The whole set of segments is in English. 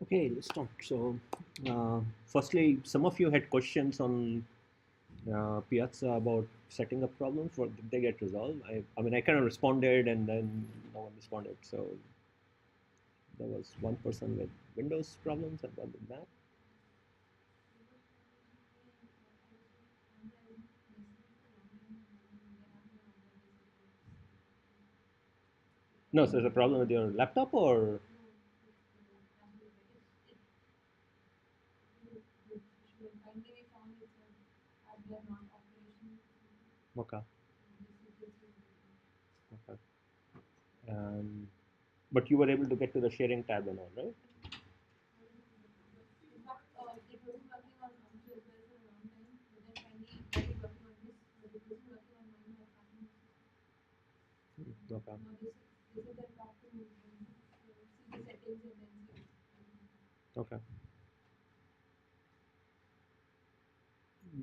Okay, let's talk. So, firstly, some of you had questions on Piazza about setting up problems. What did they get resolved? I mean, I kind of responded, and then no one responded. So there was one person with Windows problems and one with Mac. No, so there's a problem with your laptop, or okay, okay. Um, but you were able to get to the sharing tab and all, right? Okay. Okay.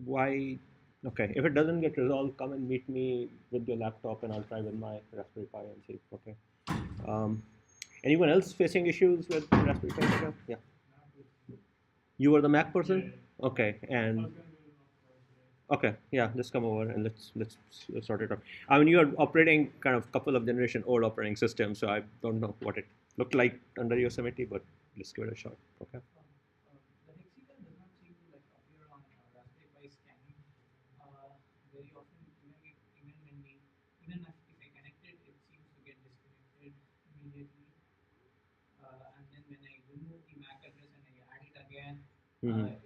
Why? Okay. If it doesn't get resolved, come and meet me with your laptop, and I'll try with my Raspberry Pi and see. Okay. Um, anyone else facing issues with Raspberry Pi? Yeah. You were the Mac person. Okay. And okay, yeah, just come over and let's sort it out. I mean, you are operating kind of couple of generation old operating systems, so I don't know what it looked like under Yosemite, but let's give it a shot. Okay. Mhm.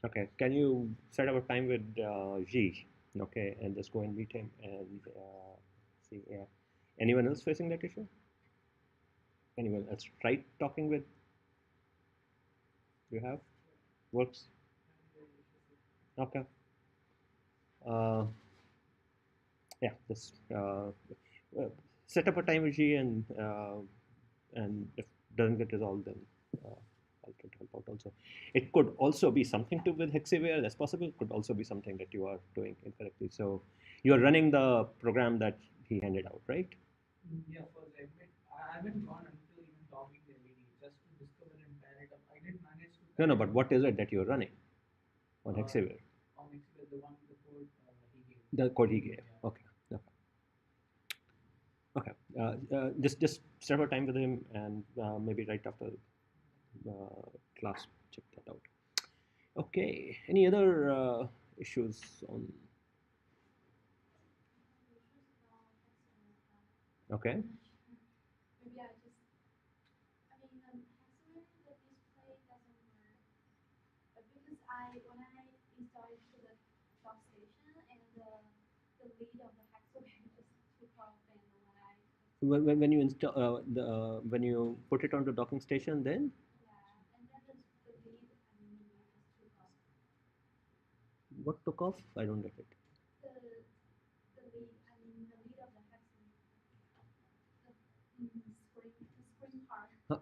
Okay, can you set up a time with G? Okay, and just go and meet him and see. Yeah. Anyone else facing that issue? Anyone else tried talking with? You have works. Okay. Uh, yeah, just set up a time with G, and if it doesn't get resolved, then I'll try to help out also. It could also be something to with Hexaware. That's possible. It could also be something that you are doing incorrectly. So you are running the program that he handed out, right? No, no. But what is it that you're running on Hexaware? The code he gave. Okay. Okay. Okay. Just set up a time with him, and maybe right after class, check that out. Okay. Any other issues on? Okay. When you install the when you put it on the docking station, then what took off? I don't get it.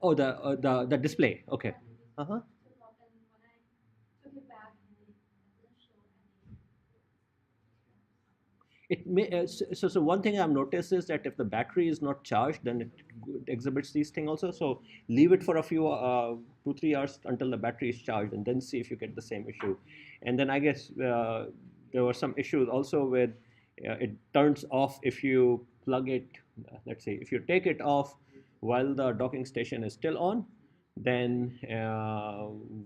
Oh, the display. Okay. Uh huh. It may so one thing I've noticed is that if the battery is not charged, then it exhibits these things also. So leave it for a few 2 3 hours until the battery is charged, and then see if you get the same issue. And then I guess there were some issues also with it turns off if you plug it. Let's say if you take it off while the docking station is still on, then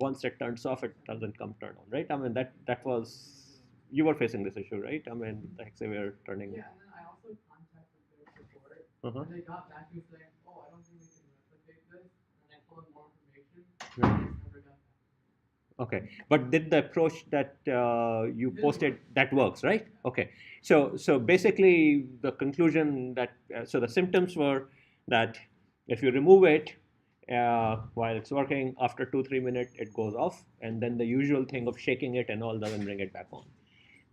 once it turns off, it doesn't come turn on, right? I mean that was you were facing this issue, right? I mean, the Hexaware turning. Uh-huh. Right. Okay, but did the approach that you posted that works, right? Okay, so basically the conclusion that so the symptoms were that if you remove it while it's working, after 2 3 minutes it goes off, and then the usual thing of shaking it and all doesn't bring it back on.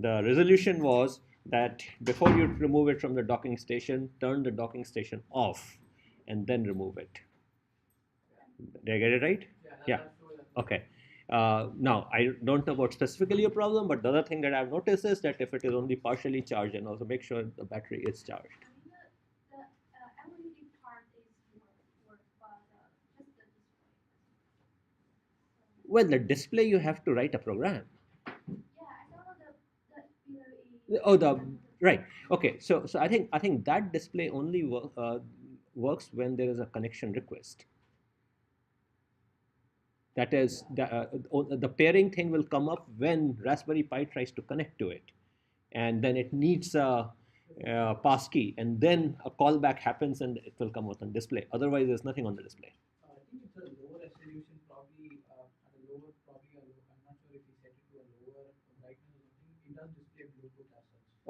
The resolution was that before you remove it from the docking station, turn the docking station off and then remove it. Did I get it right? Yeah. Okay. Now, I don't know about specifically your problem, but the other thing that I've noticed is that if it is only partially charged, and also make sure the battery is charged. Well, the display you have to write a program. Oh, the right. Okay, so I think that display only works when there is a connection request. That is, the pairing thing will come up when Raspberry Pi tries to connect to it, and then it needs a passkey, and then a callback happens, and it will come out on display. Otherwise, there's nothing on the display.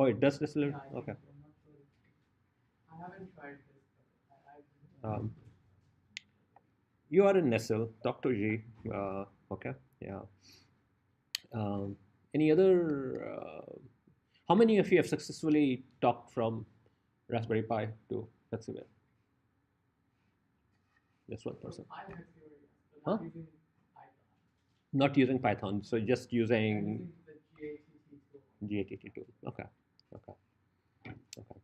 Oh, it does display. Okay. Um, you are in Nestle, Dr. G. Okay. Yeah. Um, any other? How many of you have successfully talked from Raspberry Pi to Hexaware? Just one person. Huh? Not using Python, so just using GATT tool. Okay. Okay. Okay.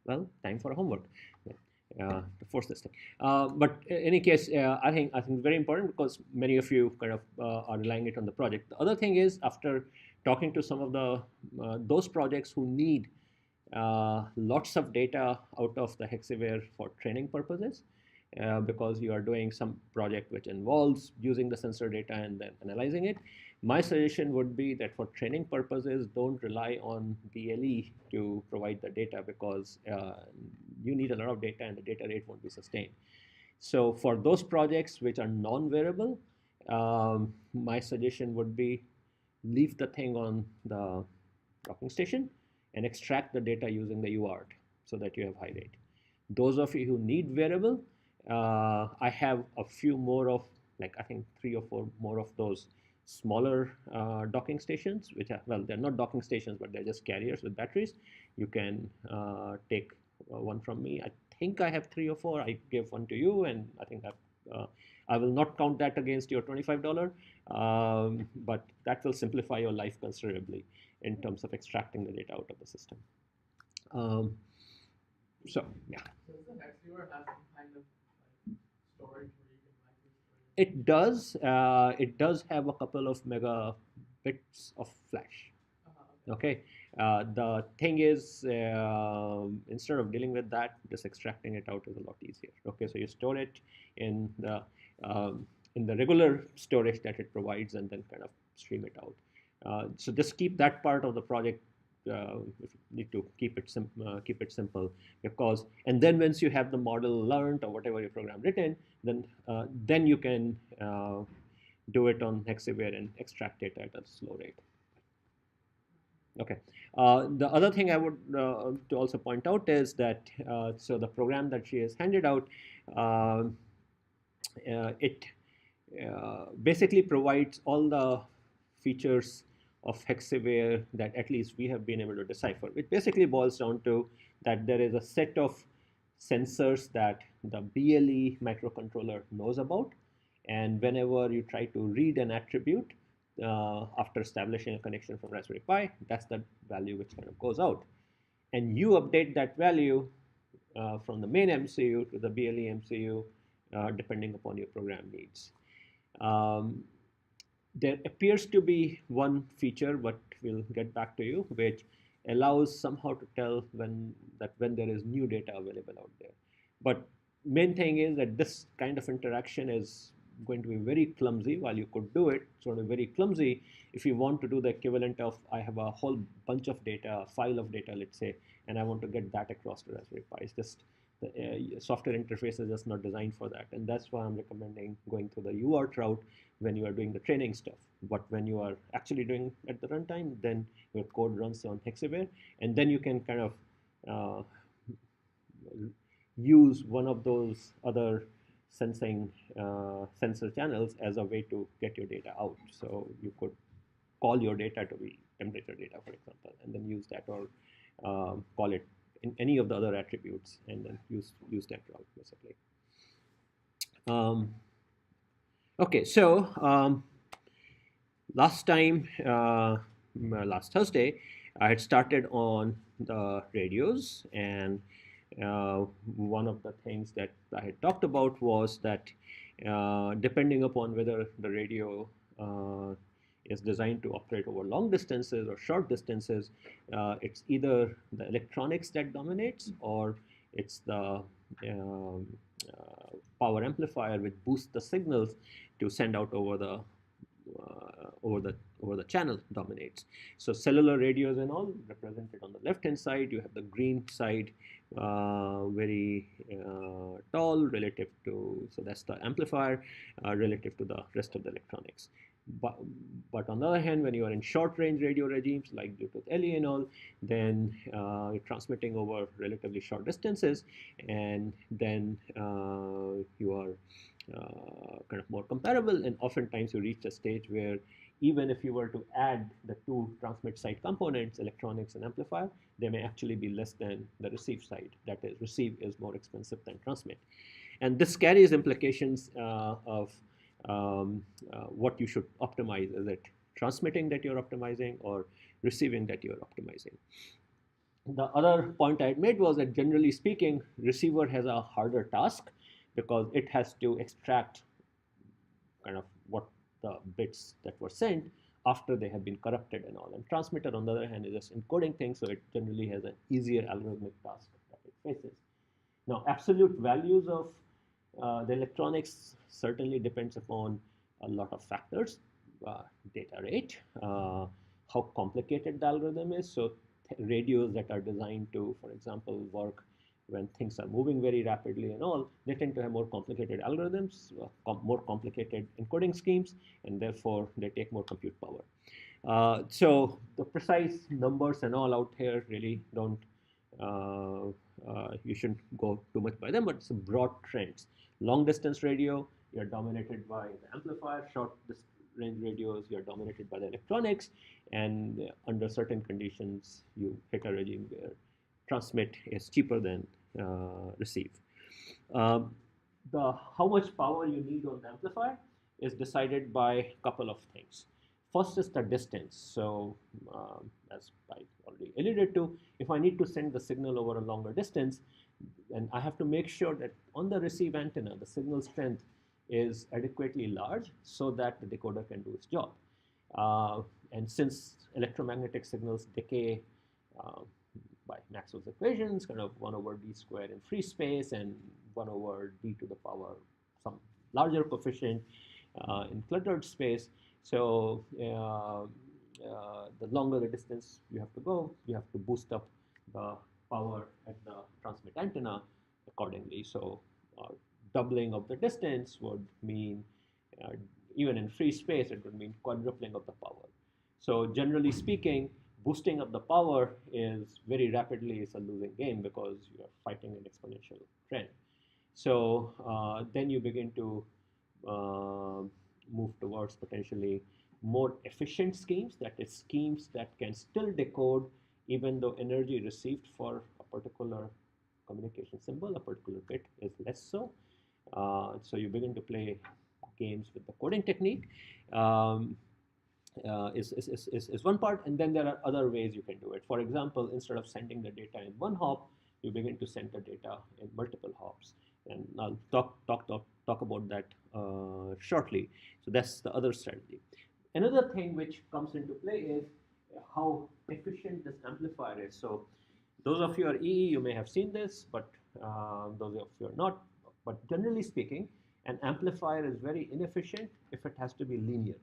Well, time for homework. To force this thing. But in any case, I think it's very important because many of you kind of are relying it on the project. The other thing is, after talking to some of the those projects who need lots of data out of the Hexaware for training purposes, because you are doing some project which involves using the sensor data and then analyzing it. My suggestion would be that for training purposes, don't rely on BLE to provide the data, because you need a lot of data and the data rate won't be sustained. So for those projects which are non-variable, my suggestion would be leave the thing on the docking station and extract the data using the UART so that you have high rate. Those of you who need variable, I have a few more of, like, I think 3 or 4 more of those smaller docking stations, which are, well, they're not docking stations, but they're just carriers with batteries. You can take one from me. I think I have 3 or 4. I gave one to you, and I think I will not count that against your $25, but that will simplify your life considerably in terms of extracting the data out of the system. Um, so, yeah. It does. It does have a couple of megabits of flash. Okay. The thing is, instead of dealing with that, just extracting it out is a lot easier. Okay, so you store it in the regular storage that it provides, and then kind of stream it out. So just keep that part of the project. If you need to keep it simple, because, and then once you have the model learned or whatever your program written, then you can do it on Hexaware and extract it at a slow rate. Okay. The other thing I would to also point out is that so the program that she has handed out, it basically provides all the features of Hexaware that at least we have been able to decipher. It basically boils down to that there is a set of sensors that the BLE microcontroller knows about, and whenever you try to read an attribute after establishing a connection from Raspberry Pi, that's the value which kind of goes out. And you update that value from the main MCU to the BLE MCU depending upon your program needs. There appears to be one feature, but we'll get back to you, which allows somehow to tell when there is new data available out there. But main thing is that this kind of interaction is going to be very clumsy. While you could do it, it's going to be very clumsy if you want to do the equivalent of, I have a whole bunch of data, a file of data, let's say, and I want to get that across to Raspberry Pi. It's just the software interface is just not designed for that, and that's why I'm recommending going through the UART route when you are doing the training stuff. But when you are actually doing at the runtime, then your code runs on Hexaware, and then you can kind of use one of those other sensor channels as a way to get your data out. So you could call your data to be temperature data, for example, and then use that, or call it in any of the other attributes, and then use that route, basically. Okay, so Last time, last Thursday, I had started on the radios, and one of the things that I had talked about was that depending upon whether the radio uh, is designed to operate over long distances or short distances, it's either the electronics that dominates, or it's the um, power amplifier which boosts the signals to send out over the channel dominates. So cellular radios and all represented on the left hand side. You have the green side, very tall relative to, so that's the amplifier relative to the rest of the electronics. But, but on the other hand, when you are in short range radio regimes like Bluetooth LE and all, then you're transmitting over relatively short distances, and then you are kind of more comparable, and oftentimes you reach a stage where even if you were to add the two transmit side components, electronics and amplifier, they may actually be less than the receive side. That is, receive is more expensive than transmit. And this carries implications of what you should optimize. Is it transmitting that you're optimizing, or receiving that you're optimizing? The other point I had made was that generally speaking, receiver has a harder task because it has to extract kind of what the bits that were sent after they have been corrupted and all. And transmitter, on the other hand, is just encoding things, so it generally has an easier algorithmic task that it faces. Now, absolute values of the electronics certainly depends upon a lot of factors, data rate, how complicated the algorithm is. So radios that are designed to, for example, work when things are moving very rapidly and all, they tend to have more complicated algorithms, more complicated encoding schemes, and therefore they take more compute power. So the precise numbers and all out here really don't, you shouldn't go too much by them, but it's broad trends. Long distance radio, you're dominated by the amplifier. Short range radios, you're dominated by the electronics. And under certain conditions, you hit a regime where transmit is cheaper than receive. Um, the how much power you need on the amplifier is decided by a couple of things. First is the distance. So as I already alluded to, if I need to send the signal over a longer distance, then I have to make sure that on the receive antenna, the signal strength is adequately large so that the decoder can do its job. And since electromagnetic signals decay uh, by Maxwell's equations, kind of 1 over d squared in free space and 1 over d to the power some larger coefficient in cluttered space. So the longer the distance you have to go, you have to boost up the power at the transmit antenna accordingly. So doubling of the distance would mean, even in free space, it would mean quadrupling of the power. So generally speaking, boosting up the power is very rapidly is a losing game because you are fighting an exponential trend. So then you begin to uh, move towards potentially more efficient schemes, that is schemes that can still decode even though energy received for a particular communication symbol, a particular bit is less so. So you begin to play games with the coding technique. Is one part, and then there are other ways you can do it. For example, instead of sending the data in one hop, you begin to send the data in multiple hops, and I'll talk about that shortly. So that's the other strategy. Another thing which comes into play is how efficient this amplifier is. So those of you are EE, you may have seen this, but those of you are not. But generally speaking, an amplifier is very inefficient if it has to be linear.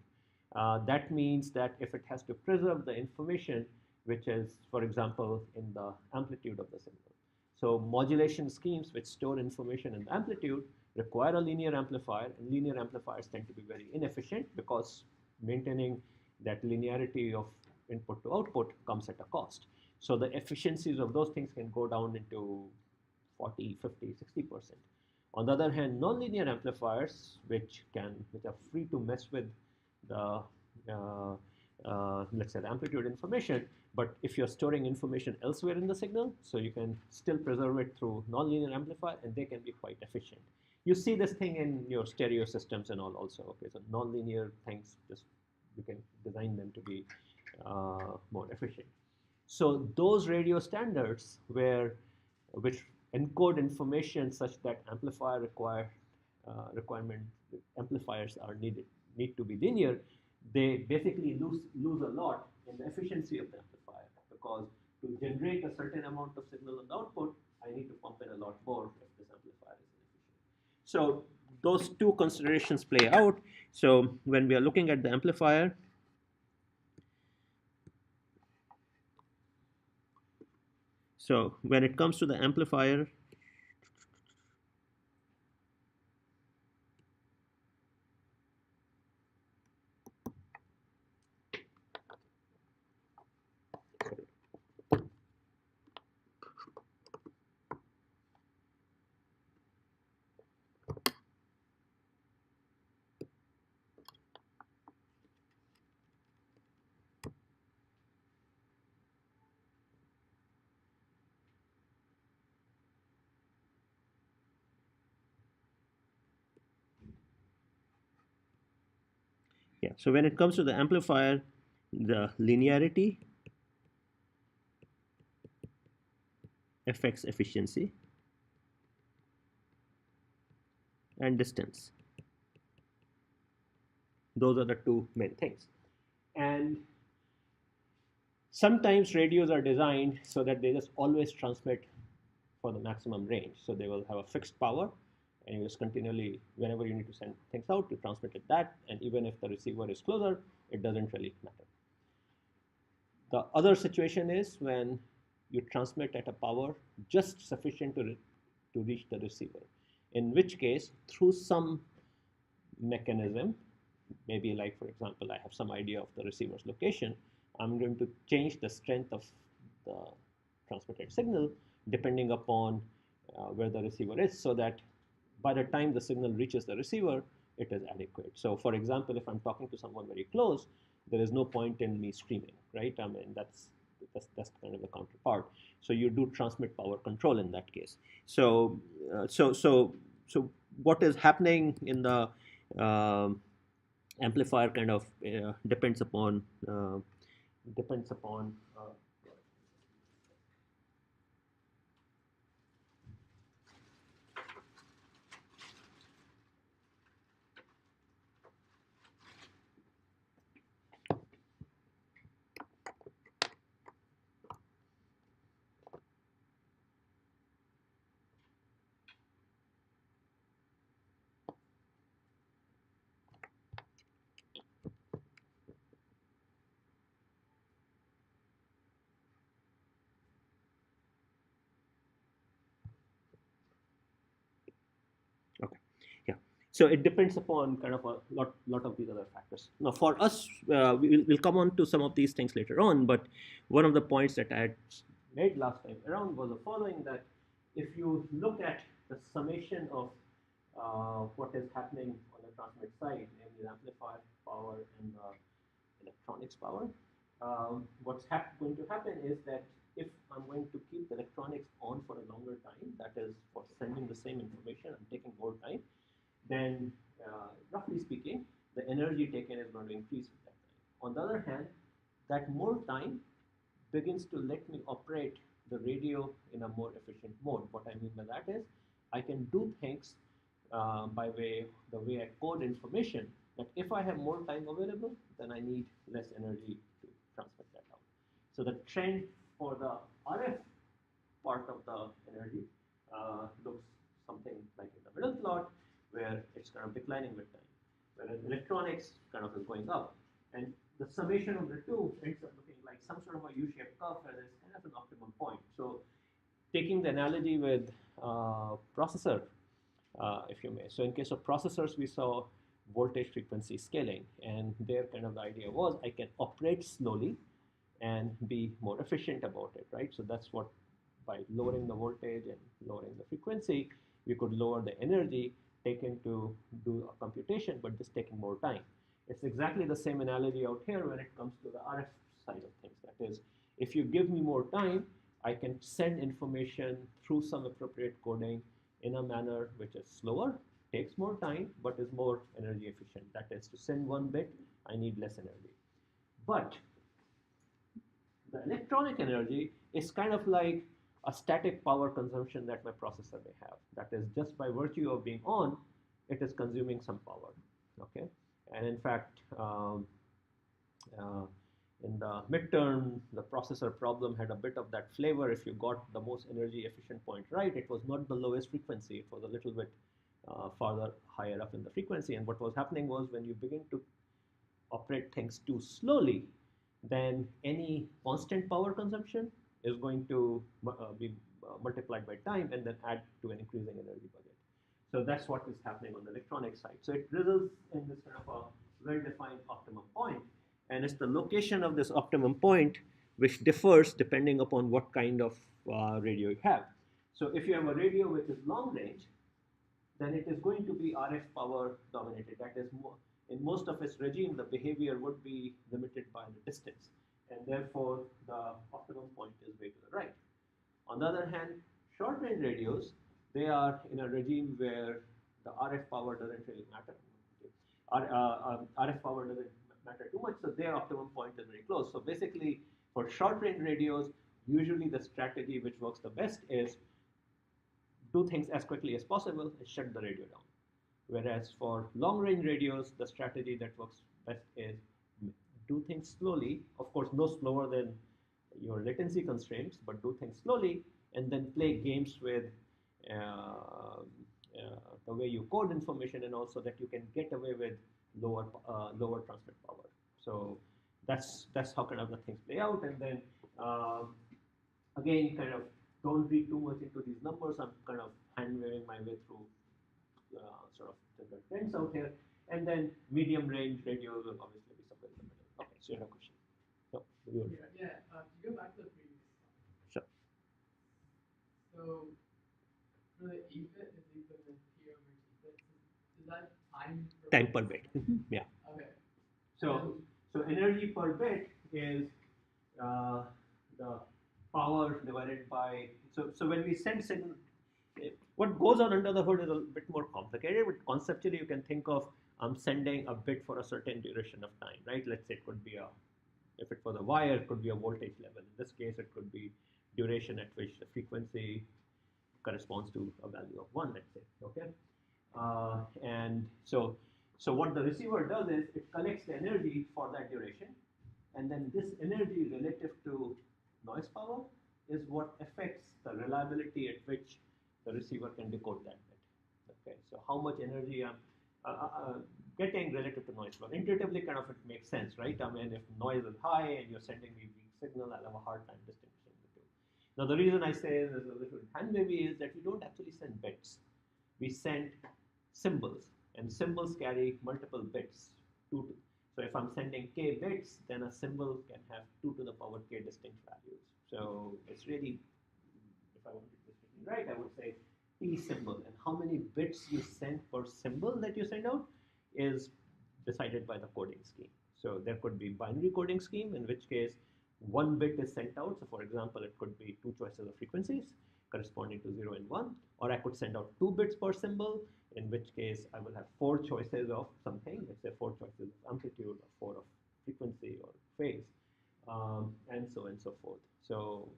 That means that if it has to preserve the information, which is, for example, in the amplitude of the signal. So modulation schemes which store information in the amplitude require a linear amplifier, and linear amplifiers tend to be very inefficient because maintaining that linearity of input to output comes at a cost. So the efficiencies of those things can go down into 40, 50, 60%. On the other hand, nonlinear amplifiers, which are free to mess with the let's say the amplitude information, but if you're storing information elsewhere in the signal, so you can still preserve it through nonlinear amplifier, and they can be quite efficient. You see this thing in your stereo systems and all also. Okay, so nonlinear things just you can design them to be more efficient. So those radio standards which encode information such that requirement amplifiers are need to be linear, they basically lose a lot in the efficiency of the amplifier, because to generate a certain amount of signal on the output, I need to pump in a lot more if this amplifier is inefficient. So those two considerations play out. So when we are looking at the amplifier, so when it comes to the amplifier, yeah, so when it comes to the amplifier, the linearity affects efficiency and distance. Those are the two main things. And sometimes radios are designed so that they just always transmit for the maximum range. So they will have a fixed power, and you just continually, whenever you need to send things out, you transmit it that, and even if the receiver is closer, it doesn't really matter. The other situation is when you transmit at a power just sufficient to reach the receiver, in which case, through some mechanism, maybe like, for example, I have some idea of the receiver's location, I'm going to change the strength of the transmitted signal depending upon where the receiver is, so that by the time the signal reaches the receiver, it is adequate. So for example, if I'm talking to someone very close, there is no point in me screaming, right? I mean, that's kind of the counterpart. So you do transmit power control in that case. So what is happening in the amplifier kind of depends upon okay, yeah. So it depends upon kind of a lot of these other factors. Now, for us, we'll come on to some of these things later on. But one of the points that I had made last time around was the following: that if you look at the summation of what is happening on the transmit side, namely the amplifier power and the electronics power, what's going to happen is that if I'm going to keep the electronics on for a longer time, that is for sending the same information, I'm taking more time, then roughly speaking, the energy taken is going to increase with that time. On the other hand, that more time begins to let me operate the radio in a more efficient mode. What I mean by that is I can do things by the way I code information, that if I have more time available, then I need less energy to transmit that out. So the trend for the RF part of the energy looks something like in the middle plot, where it's kind of declining with time, whereas electronics kind of is going up. And the summation of the two ends up looking like some sort of a U-shaped curve, where there's kind of an optimum point. So taking the analogy with processor, if you may. So in case of processors, we saw voltage frequency scaling, and there kind of the idea was I can operate slowly and be more efficient about it, right? So that's what, by lowering the voltage and lowering the frequency, we could lower the energy taken to do a computation, but just taking more time. It's exactly the same analogy out here when it comes to the RF side of things. That is, if you give me more time, I can send information through some appropriate coding in a manner which is slower, takes more time, but is more energy efficient. That is, to send one bit, I need less energy. But the electronic energy is kind of like a static power consumption that my processor may have. That is, just by virtue of being on, it is consuming some power. Okay, and in fact, uh, in the midterm, the processor problem had a bit of that flavor. If you got the most energy efficient point right, it was not the lowest frequency. It was a little bit farther higher up in the frequency. And what was happening was when you begin to operate things too slowly, then any constant power consumption is going to be multiplied by time and then add to an increasing energy budget. So that's what is happening on the electronic side. So it results in this kind of a well-defined optimum point, and it's the location of this optimum point which differs depending upon what kind of radio you have. So if you have a radio which is long range, then it is going to be RF power dominated. That is, in most of its regime, the behavior would be limited by the distance, and therefore the optimum point is way to the right. On the other hand, short range radios, they are in a regime where the RF power doesn't really matter. RF power doesn't matter too much, so their optimum point is very close. So basically, for short range radios, usually the strategy which works the best is do things as quickly as possible and shut the radio down. Whereas for long range radios, the strategy that works best is do things slowly, of course, no slower than your latency constraints, but do things slowly and then play games with the way you code information, and also that you can get away with lower transmit power. So that's how kind of the things play out. And then again, kind of don't read too much into these numbers. I'm kind of hand waving my way through sort of the trends out here. And then medium range radios will obviously be somewhere in the middle. Okay, so you have a question. No, To go back to the previous slide. Sure. So for the EBIT, if you put the P over EBIT, is that time per bit? Yeah. Okay. So energy per bit is the power divided by, so when we send signal, what goes on under the hood is a bit more complicated, but conceptually you can think of sending a bit for a certain duration of time, right? Let's say it could be if it was a wire, it could be a voltage level. In this case, it could be duration at which the frequency corresponds to a value of 1, let's say, okay? And so what the receiver does is it collects the energy for that duration, and then this energy relative to noise power is what affects the reliability at which the receiver can decode that bit. Okay, so how much energy I'm getting relative to noise power. Intuitively, kind of it makes sense, right? I mean, if noise is high and you're sending me weak signal, I'll have a hard time distinguishing the two. Now, the reason I say there's a little hand wavy is that we don't actually send bits. We send symbols, and symbols carry multiple bits. So if I'm sending k bits, then a symbol can have 2 to the power k distinct values. So it's really, if I wanted this to be right, I would say p symbol, and how many bits you send per symbol that you send out is decided by the coding scheme. So there could be binary coding scheme, in which case 1 bit is sent out. So for example, it could be 2 choices of frequencies corresponding to 0 and 1, or I could send out 2 bits per symbol, in which case I will have 4 choices of something, let's say 4 choices of amplitude, or 4 of frequency or phase, and so on and so forth. So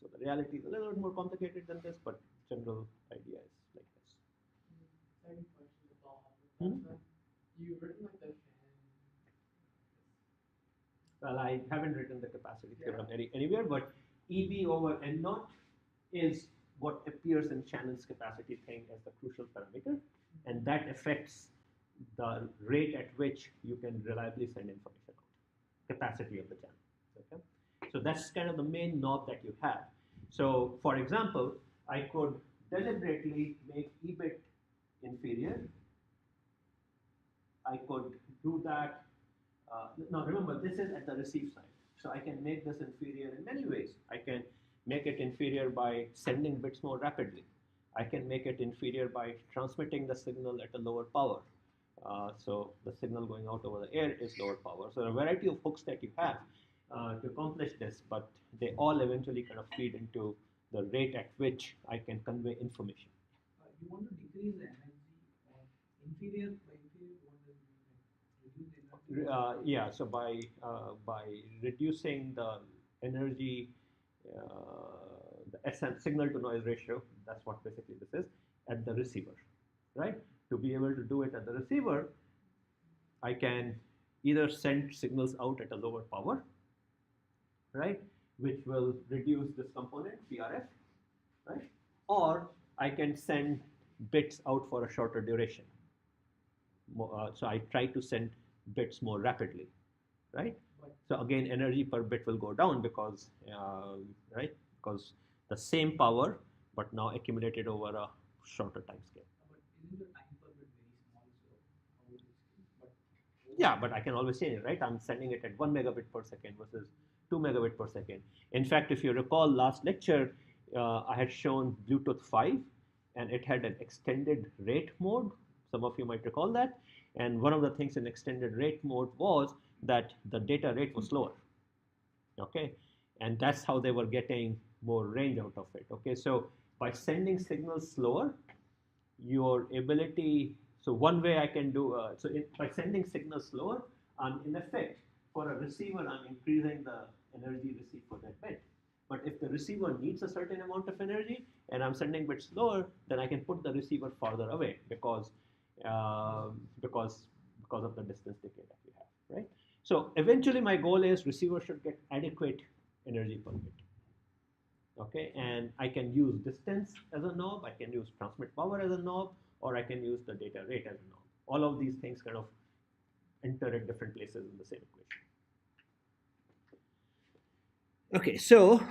the reality is a little bit more complicated than this, but general idea is like this. Second question to follow up with that. You've written like the Well, I haven't written the capacity theorem anywhere, but EB over N naught is what appears in Shannon's capacity thing as the crucial parameter, and that affects the rate at which you can reliably send information out, capacity of the channel. Okay, so that's kind of the main knob that you have. So, for example, I could deliberately make E bit inferior. I could do that. Now remember, this is at the receive side. So I can make this inferior in many ways. I can make it inferior by sending bits more rapidly. I can make it inferior by transmitting the signal at a lower power. So the signal going out over the air is lower power. So a variety of hooks that you have to accomplish this, but they all eventually kind of feed into the rate at which I can convey information. You want to decrease the energy of inferior by inferior, what does it mean? Reduce the energy Yeah, so by reducing the energy, the SN signal to noise ratio, that's what basically this is at the receiver, right? To be able to do it at the receiver, I can either send signals out at a lower power, right, which will reduce this component PRF, right, or I can send bits out for a shorter duration. So I try to send bits more rapidly, right? So again, energy per bit will go down because, right, because the same power, but now accumulated over a shorter time scale. But isn't the time per bit very small? So how would it scale? But Yeah, but I can always change it, right? I'm sending it at 1 megabit per second versus 2 megabit per second. In fact, if you recall last lecture, I had shown Bluetooth 5 and it had an extended rate mode. Some of you might recall that. And one of the things in extended rate mode was that the data rate was slower. Okay, and that's how they were getting more range out of it. Okay, so by sending signals slower, your ability, so one way I can do, by sending signals slower, in effect, for a receiver, I'm increasing the energy received for that bit. But if the receiver needs a certain amount of energy and I'm sending bits slower, then I can put the receiver farther away because of the distance decay that we have, right? So eventually my goal is receiver should get adequate energy per bit. Okay, and I can use distance as a knob, I can use transmit power as a knob, or I can use the data rate as a knob. All of these things kind of enter at different places in the same equation. Okay, so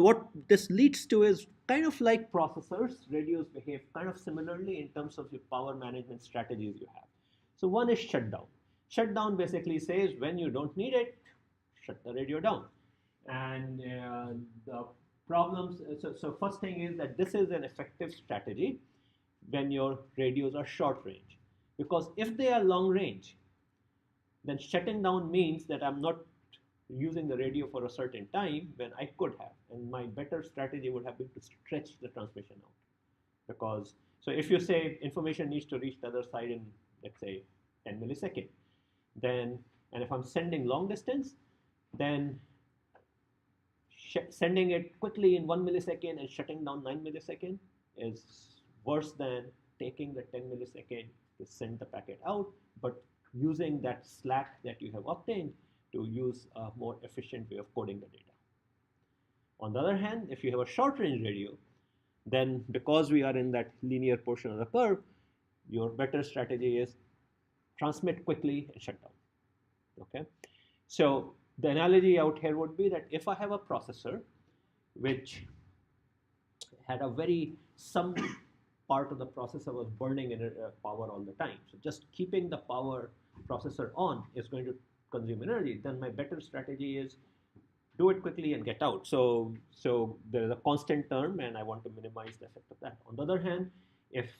what this leads to is kind of like processors, radios behave kind of similarly in terms of your power management strategies you have. So one is shutdown. Shutdown basically says when you don't need it, shut the radio down. And the problems, so first thing is that this is an effective strategy when your radios are short range. Because if they are long range, then shutting down means that I'm not using the radio for a certain time when I could have. And my better strategy would have been to stretch the transmission out. Because, so if you say information needs to reach the other side in, let's say, 10 milliseconds, then, and if I'm sending long distance, then sending it quickly in 1 millisecond and shutting down 9 milliseconds is worse than taking the 10 millisecond to send the packet out, but using that slack that you have obtained to use a more efficient way of coding the data. On the other hand, if you have a short range radio, then because we are in that linear portion of the curve, your better strategy is transmit quickly and shut down. Okay, so the analogy out here would be that if I have a processor which had a some part of the processor was burning power all the time, so just keeping the power processor on is going to consume energy, then my better strategy is do it quickly and get out. So there is a constant term and I want to minimize the effect of that. On the other hand, if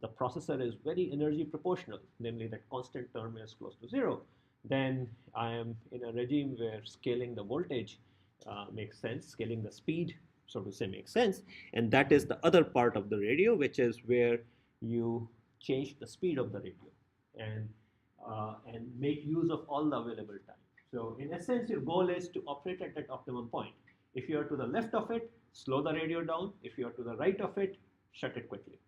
the processor is very energy proportional, namely that constant term is close to zero, then I am in a regime where scaling the voltage makes sense, scaling the speed, so to say, makes sense. And that is the other part of the radio, which is where you change the speed of the radio and make use of all the available time. So in essence, your goal is to operate at that optimum point. If you are to the left of it, slow the radio down. If you are to the right of it, shut it quickly.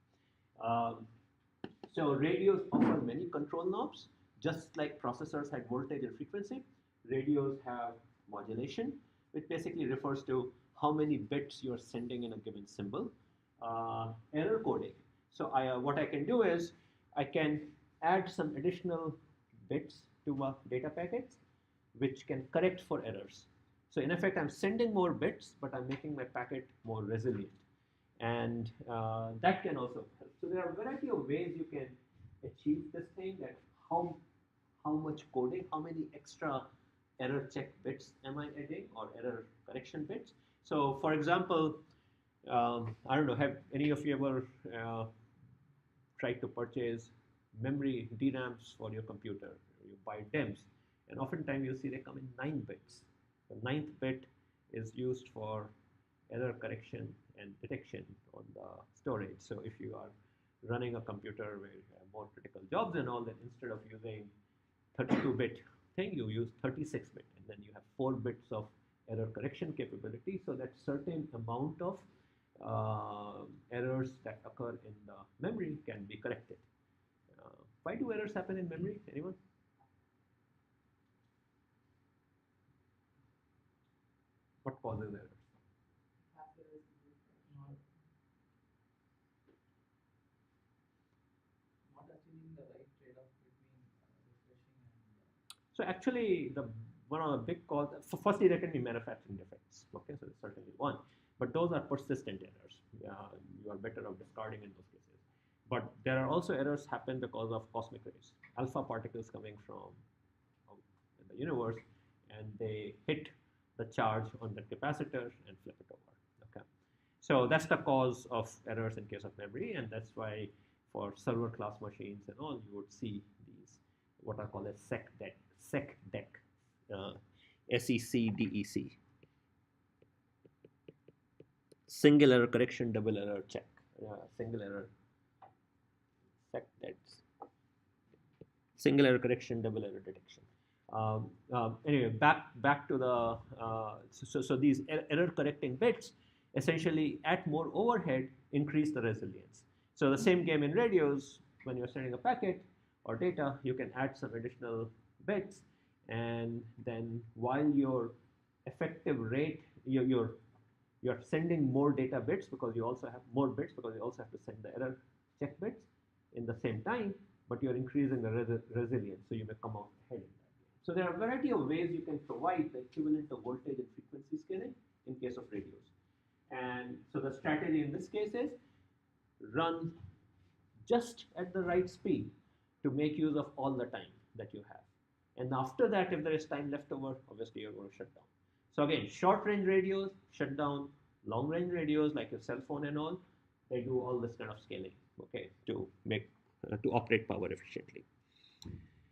So radios offer many control knobs. Just like processors had voltage and frequency, radios have modulation, which basically refers to how many bits you're sending in a given symbol. Error coding. So what I can do is I can add some additional bits to a data packets, which can correct for errors. So in effect, I'm sending more bits, but I'm making my packet more resilient. And that can also help. So there are a variety of ways you can achieve this thing, that how much coding, how many extra error check bits am I adding, or error correction bits. So for example, I don't know, have any of you ever tried to purchase memory DRAMs for your computer? You buy DIMMs, and oftentimes you see they come in 9 bits. The ninth bit is used for error correction and detection on the storage. So if you are running a computer where you have more critical jobs and all, then instead of using 32-bit thing, you use 36-bit, and then you have 4 bits of error correction capability, so that certain amount of errors that occur in the memory can be corrected. Why do errors happen in memory? Anyone? What causes errors? Not achieving the right trade-off between refreshing and So actually, the one of the big cause. Firstly, there can be manufacturing defects. Okay, so that's certainly one, but those are persistent errors. You are better off discarding in those cases. But there are also errors happen because of cosmic rays, alpha particles coming from out in the universe, and they hit the charge on the capacitor and flip it over. Okay, so that's the cause of errors in case of memory, and that's why for server class machines and all, you would see these what are called as SECDEC, uh, SECDEC, single error correction, double error check, single error SECDEC, single error correction, double error detection. Anyway, back to the so these error correcting bits essentially at more overhead increase the resilience. So the same game in radios, when you're sending a packet or data, you can add some additional bits, and then while your effective rate, you're sending more data bits because you also have more bits because you also have to send the error check bits in the same time, but you're increasing the resilience, so you may come out ahead in that game. So there are a variety of ways you can provide the equivalent of voltage and frequency scaling in case of radios. And so the strategy in this case is run just at the right speed to make use of all the time that you have. And after that, if there is time left over, obviously you're going to shut down. So again, short range radios shut down, long range radios like your cell phone and all, they do all this kind of scaling, okay, to make to operate power efficiently.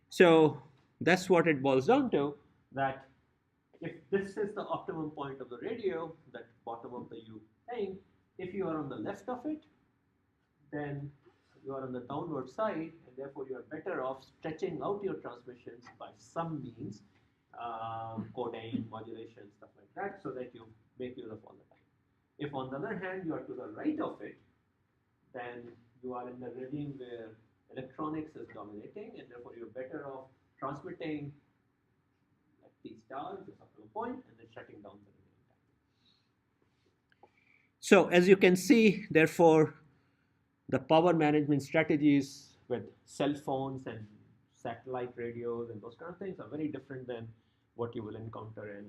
So that's what it boils down to, that if this is the optimum point of the radio, that bottom of the U thing, if you are on the left of it, then you are on the downward side, and therefore you are better off stretching out your transmissions by some means, coding, modulation, stuff like that, so that you make use of all the time. If on the other hand you are to the right of it, then you are in the regime where electronics is dominating, and therefore you're better off transmitting at these stars up to a point and then shutting down the remaining time. So as you can see, therefore, the power management strategies with cell phones and satellite radios and those kind of things are very different than what you will encounter in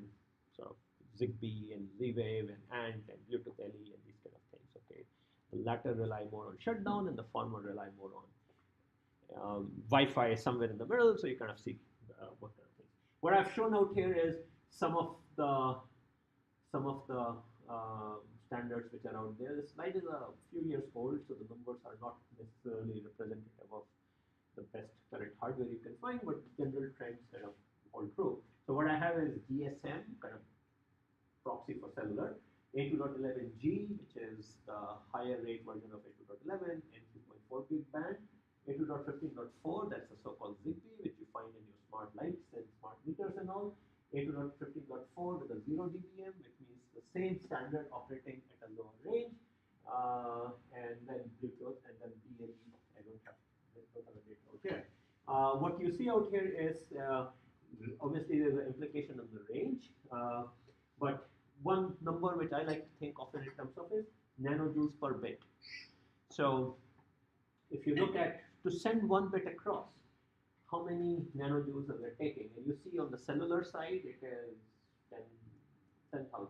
sort of Zigbee and Z-Wave and ANT and Bluetooth LE and these kind of things. Okay, the latter rely more on shutdown, and the former rely more on Wi-Fi somewhere in the middle. So you kind of see what kind of things. What I've shown out here is some of the standards which are out there. The slide is a few years old, so the numbers are not necessarily representative of the best current hardware you can find, but general trends kind of hold true. So what I have is GSM, kind of proxy for cellular, A2.11G, which is the higher rate version of A2.11, and 2.4 gig band. A2.15.4, that's the so-called Zigbee, which you find in your smart lights and smart meters and all. A2.15.4 with a 0 dBm, which means the same standard operating at a lower range, and then Bluetooth, and then BLE. I don't have the data out here. What you see out here is obviously there's an implication of the range, but one number which I like to think often in terms of is nanojoules per bit. So if you look at to send one bit across, how many nanojoules are they taking? And you see on the cellular side, it is 10,000.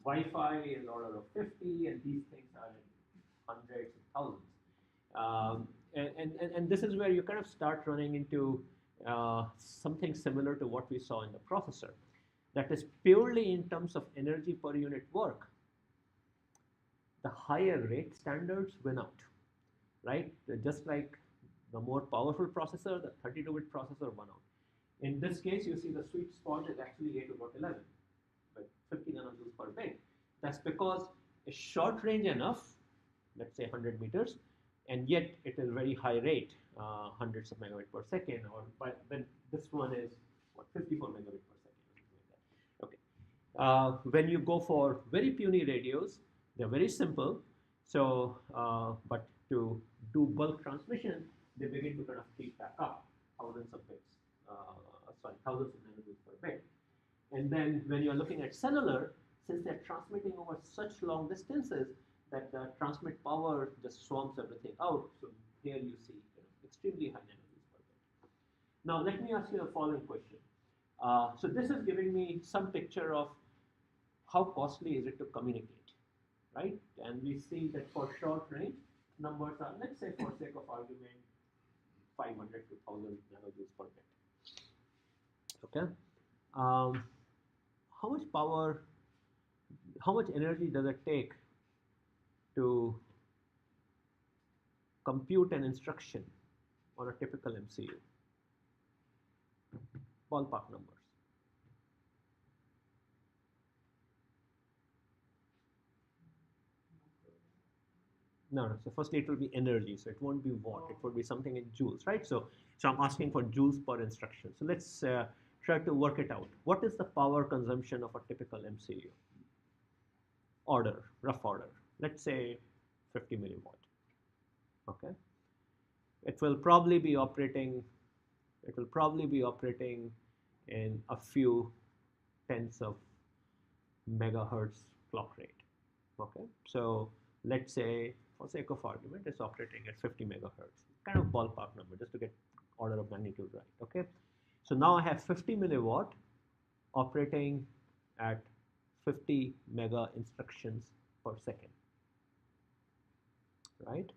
Wi-Fi is order of 50, and these things are in hundreds of thousands. And this is where you kind of start running into something similar to what we saw in the processor. That is purely in terms of energy per unit work. The higher rate standards win out, right? Just like the more powerful processor, the 32-bit processor won out. In this case, you see the sweet spot is actually A2.11, with 50 nanojoules per bit. That's because it's short range enough let's say 100 meters, and yet it is very high rate, hundreds of megabit per second, or when this one is what, 54 megabit per second, or something like that. Okay. When you go for very puny radios, they're very simple. So, but to do bulk transmission, they begin to kind of keep back up thousands of bits, thousands of nanobits per bit. And then when you're looking at cellular, since they're transmitting over such long distances, that the transmit power just swamps everything out. So here you see extremely high nanobits per bit. Now let me ask you the following question. So this is giving me some picture of how costly is it to communicate, right? And we see that for short range, numbers are, let's say for sake of argument, 500 to 1000 nanojoules per bit. Okay. How much power, how much energy does it take to compute an instruction on a typical MCU? Ballpark numbers. No. So firstly, it will be energy. So it won't be watt. It will be something in joules, right? So I'm asking for joules per instruction. So let's try to work it out. What is the power consumption of a typical MCU? Rough order. Let's say 50 milliwatt. Okay. It will probably be operating in a few tens of megahertz clock rate. Okay. So let's say, for sake of argument, it's operating at 50 megahertz, kind of ballpark number, just to get order of magnitude right. Okay. So now I have 50 milliwatt operating at 50 mega instructions per second, right?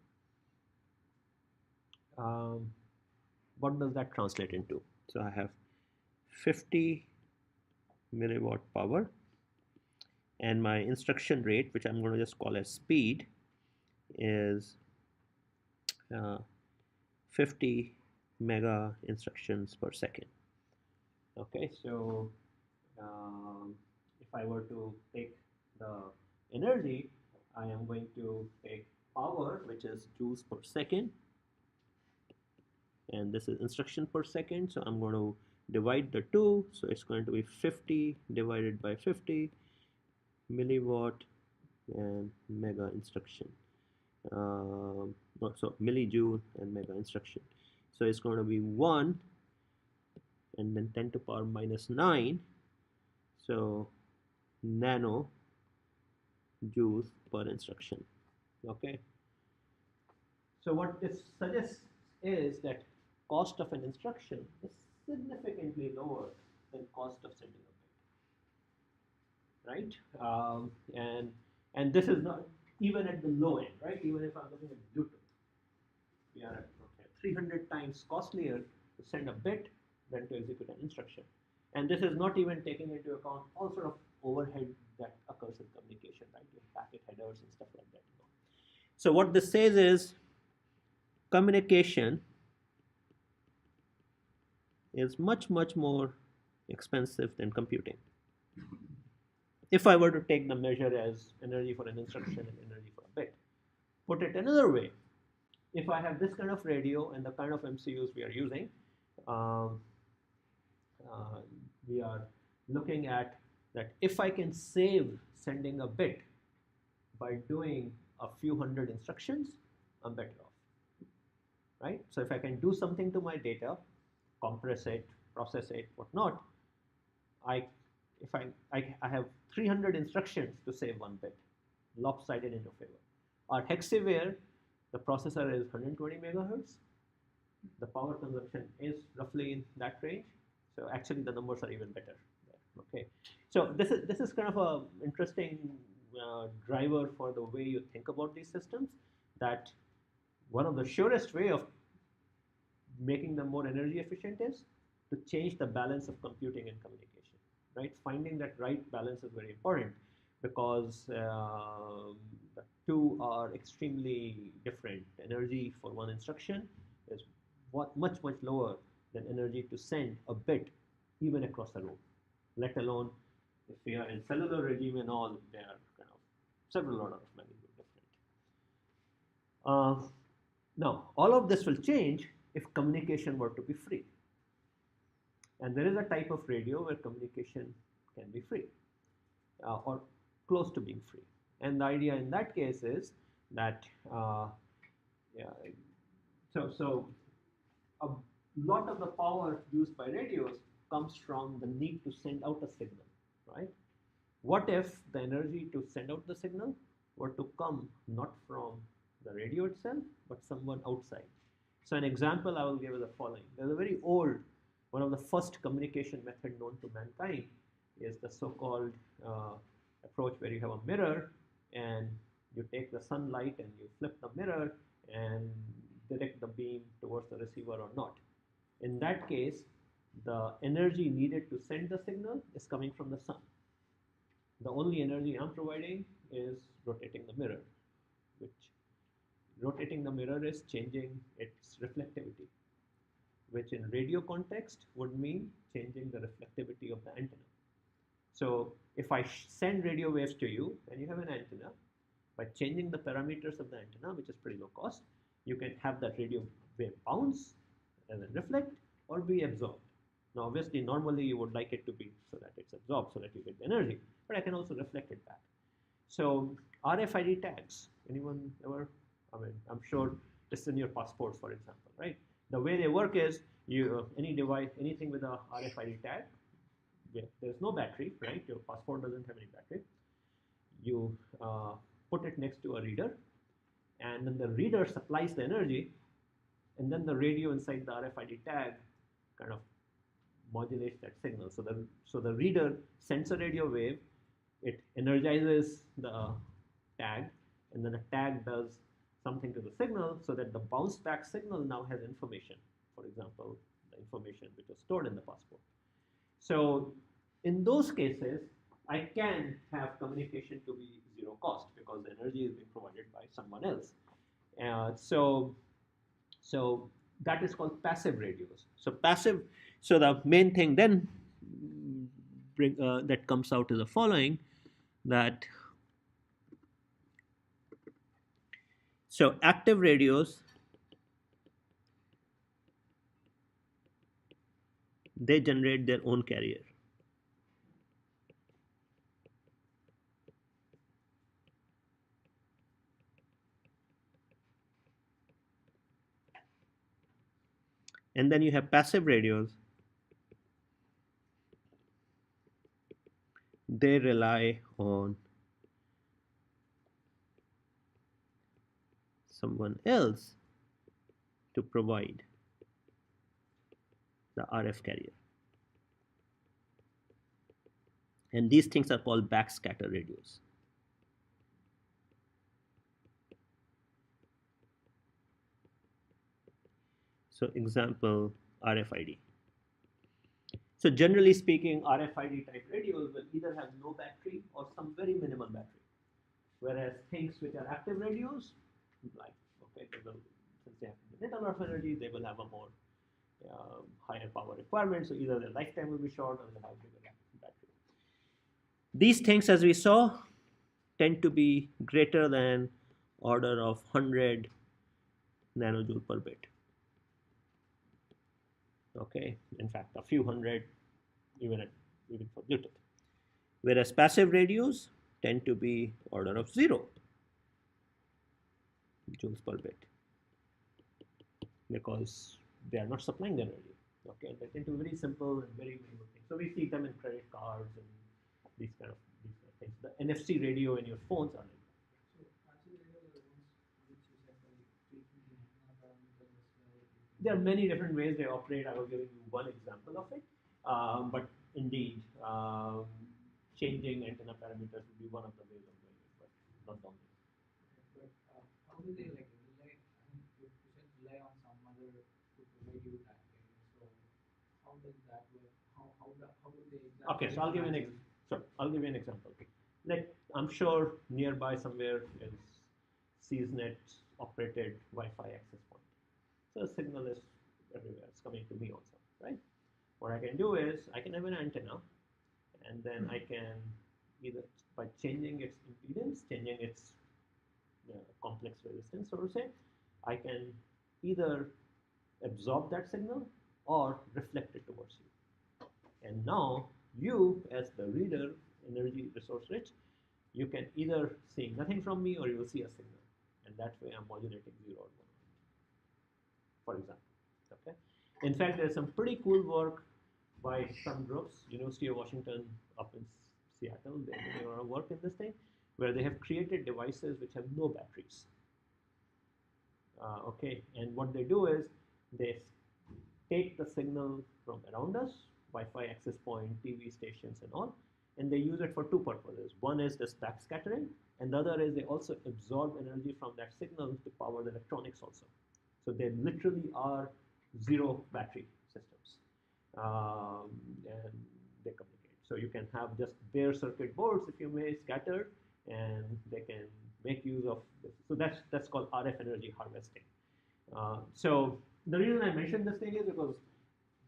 What does that translate into? So I have 50 milliwatt power, and my instruction rate, which I'm going to just call as speed, is 50 mega instructions per second. Okay, so if I were to take the energy, I am going to take power, which is joules per second, and this is instruction per second. So I'm going to divide the two. So it's going to be 50 divided by 50 milliwatt and mega instruction. So millijoule and mega instruction. So it's going to be 1 and then 10 to the power minus 9. So nano joules per instruction. Okay. So what this suggests is that cost of an instruction is significantly lower than cost of sending a bit, right? And this is not even at the low end, right? Even if I'm looking at Bluetooth, we are at 300 times costlier to send a bit than to execute an instruction. And this is not even taking into account all sort of overhead that occurs in communication, right? Your packet headers and stuff like that. So what this says is communication is much, much more expensive than computing. If I were to take the measure as energy for an instruction and energy for a bit. Put it another way, if I have this kind of radio and the kind of MCUs we are using, we are looking at that if I can save sending a bit by doing a few hundred instructions, I'm better off, right? So if I can do something to my data, compress it, process it, whatnot, if I have 300 instructions to save one bit, lopsided in your favor. Our Hexaware, the processor is 120 megahertz. The power consumption is roughly in that range. So actually, the numbers are even better. Okay. So this is kind of a interesting driver for the way you think about these systems. That one of the surest way of making them more energy efficient is to change the balance of computing and communication, right? Finding that right balance is very important because the two are extremely different. Energy for one instruction is much lower than energy to send a bit even across the room, let alone if we are in cellular regime and all, they are kind of several order of magnitude different. Uh, Now, all of this will change if communication were to be free. And there is a type of radio where communication can be free or close to being free. And the idea in that case is that yeah, so a lot of the power used by radios comes from the need to send out a signal, right? What if the energy to send out the signal were to come not from the radio itself, but someone outside? So an example I will give is the following. There's a very old, one of the first communication method known to mankind is the so-called approach where you have a mirror and you take the sunlight and you flip the mirror and direct the beam towards the receiver or not. In that case, the energy needed to send the signal is coming from the sun. The only energy I'm providing is rotating the mirror, which rotating the mirror is changing its reflectivity, which in radio context would mean changing the reflectivity of the antenna. So if I send radio waves to you and you have an antenna, by changing the parameters of the antenna, which is pretty low cost, you can have that radio wave bounce and then reflect or be absorbed. Now, obviously, normally you would like it to be so that it's absorbed so that you get the energy, but I can also reflect it back. So RFID tags, anyone ever? I mean, I'm sure it's in your passports, for example, right? The way they work is you any device, anything with a RFID tag, there's no battery, right? Your passport doesn't have any battery. You put it next to a reader, and then the reader supplies the energy, and then the radio inside the RFID tag kind of modulates that signal. So the reader sends a radio wave, it energizes the tag, and then a tag does something to the signal so that the bounce back signal now has information. For example, the information which was stored in the passport. So in those cases, I can have communication to be zero cost because the energy is being provided by someone else. So that is called passive radios. So the main thing then that comes out is the following, that so active radios, they generate their own carrier. And then you have passive radios. They rely on someone else to provide the RF carrier. And these things are called backscatter radios. So example, RFID. So generally speaking, RFID type radios will either have no battery or some very minimal battery. Whereas things which are active radios, like, okay, they will, since they have to emit a lot of energy, they will have a more higher power requirement. So either their lifetime will be short or they'll have bigger battery. These things, as we saw, tend to be greater than order of 100 nanojoule per bit. Okay, in fact, a few hundred, even for Bluetooth. Whereas passive radios tend to be order of 0 joules per bit because they are not supplying the energy. Okay, they tend to be very simple and very minimal things. So we see them in credit cards and these kind of things. The NFC radio in your phones are like there are many different ways they operate. I was giving you one example of it, but indeed, changing antenna parameters would be one of the ways of doing it, but not the only. But how do they like rely? I mean, you said rely on some other to provide you that. So how does that work? How do they exactly? Okay, so I'll give you an example. Like I'm sure nearby somewhere is CSNet operated Wi-Fi access point. So the signal is everywhere. It's coming to me also, right? What I can do is I can have an antenna, and then I can either by changing its impedance, changing its complex resistance, so to say, I can either absorb that signal or reflect it towards you. And now you, as the reader, energy resource rich, you can either see nothing from me or you will see a signal. And that way I'm modulating 0 or 1, for example. Okay. In fact, there's some pretty cool work by some groups, University of Washington up in Seattle, they're doing a lot of work in this thing, where they have created devices which have no batteries. Okay, and what they do is they take the signal from around us, Wi-Fi access point, TV stations and all, and they use it for two purposes. One is this backscattering, and the other is they also absorb energy from that signal to power the electronics also. So they literally are zero battery systems, and they communicate. So you can have just bare circuit boards, if you may, scattered, and they can make use of this. So that's called RF energy harvesting. So the reason I mentioned this thing is because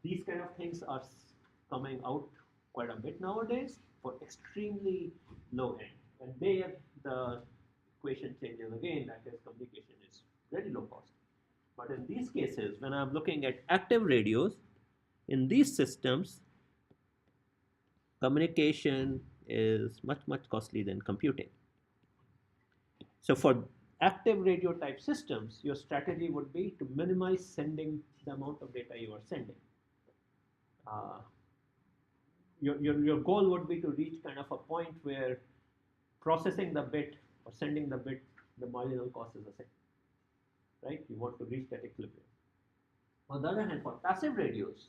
these kind of things are coming out quite a bit nowadays for extremely low end. And there the equation changes again, that is communication is very low cost. But in these cases, when I'm looking at active radios, in these systems, communication is much, much costly than computing. So for active radio type systems, your strategy would be to minimize sending the amount of data you are sending. Uh, your goal would be to reach kind of a point where processing the bit or sending the bit, the marginal cost is the same, right? You want to reach that equilibrium. On the other hand, for passive radios,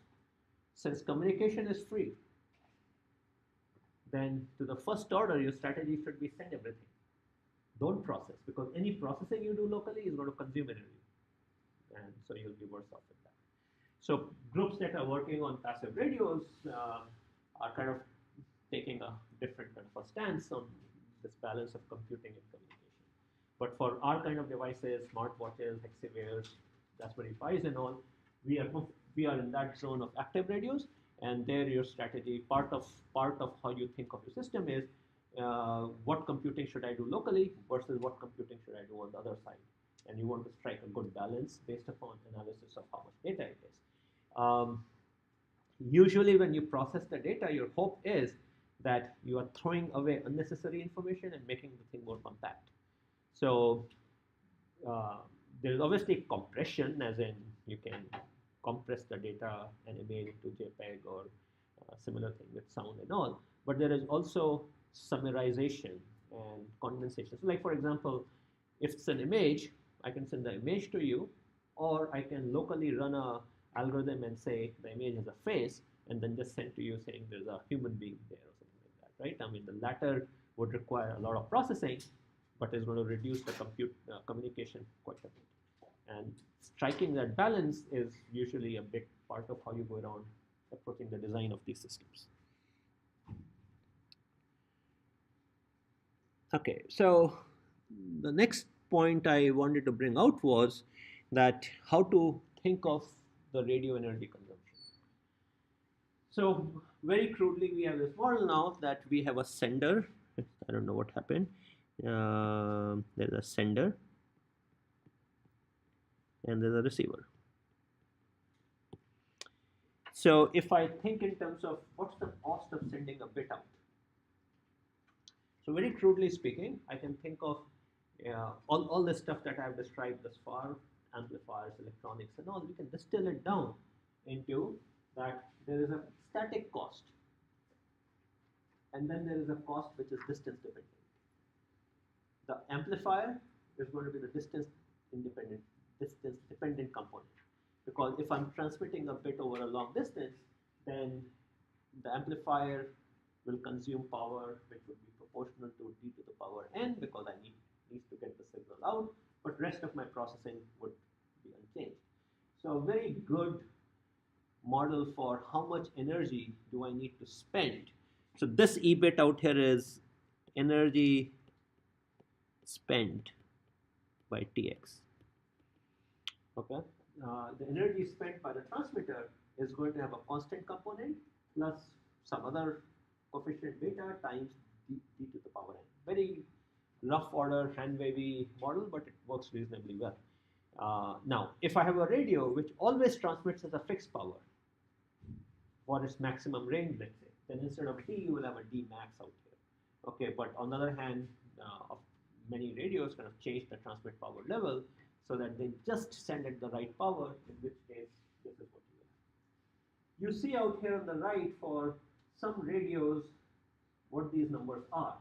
since communication is free, then to the first order, your strategy should be send everything. Don't process, because any processing you do locally is going to consume energy, and so you'll be worse off with that. So groups that are working on passive radios are kind of taking a different kind of a stance on this balance of computing and communication. But for our kind of devices, smartwatches, Hexawares, Raspberry Pis and all, we are in that zone of active radios, and there your strategy, part of how you think of your system is what computing should I do locally versus what computing should I do on the other side. And you want to strike a good balance based upon analysis of how much data it is. Usually when you process the data, your hope is that you are throwing away unnecessary information and making the thing more compact. So there's obviously compression, as in you can compress the data and image into JPEG or similar thing with sound and all, but there is also summarization and condensation. So like for example, if it's an image, I can send the image to you, or I can locally run a algorithm and say the image has a face, and then just send to you saying there's a human being there or something like that, right? I mean, the latter would require a lot of processing, but is going to reduce the communication quite a bit. And striking that balance is usually a big part of how you go around approaching the design of these systems. Okay, so the next point I wanted to bring out was that how to think of the radio energy consumption. So very crudely, we have this model now that we have a sender. I don't know what happened. There's a sender and there's a receiver. So if I think in terms of what's the cost of sending a bit out. So very crudely speaking, I can think of all the stuff that I've described thus far, amplifiers, electronics and all, we can distill it down into that there is a static cost, and then there is a cost which is distance dependent. The amplifier is going to be the distance dependent component, because if I'm transmitting a bit over a long distance, then the amplifier will consume power which would be proportional to d to the power n, because I need to get the signal out, but rest of my processing would be unchanged. So a very good model for how much energy do I need to spend. So this E bit out here is energy spent by Tx. Okay, the energy spent by the transmitter is going to have a constant component plus some other coefficient beta times d to the power n. Very rough order hand wavy model, but it works reasonably well. Now, if I have a radio which always transmits at a fixed power for its maximum range, let's say, then instead of D, you will have a D max out here. Okay, but on the other hand, many radios kind of change the transmit power level so that they just send at the right power, in which case this is what you will have. You see out here on the right for some radios what these numbers are.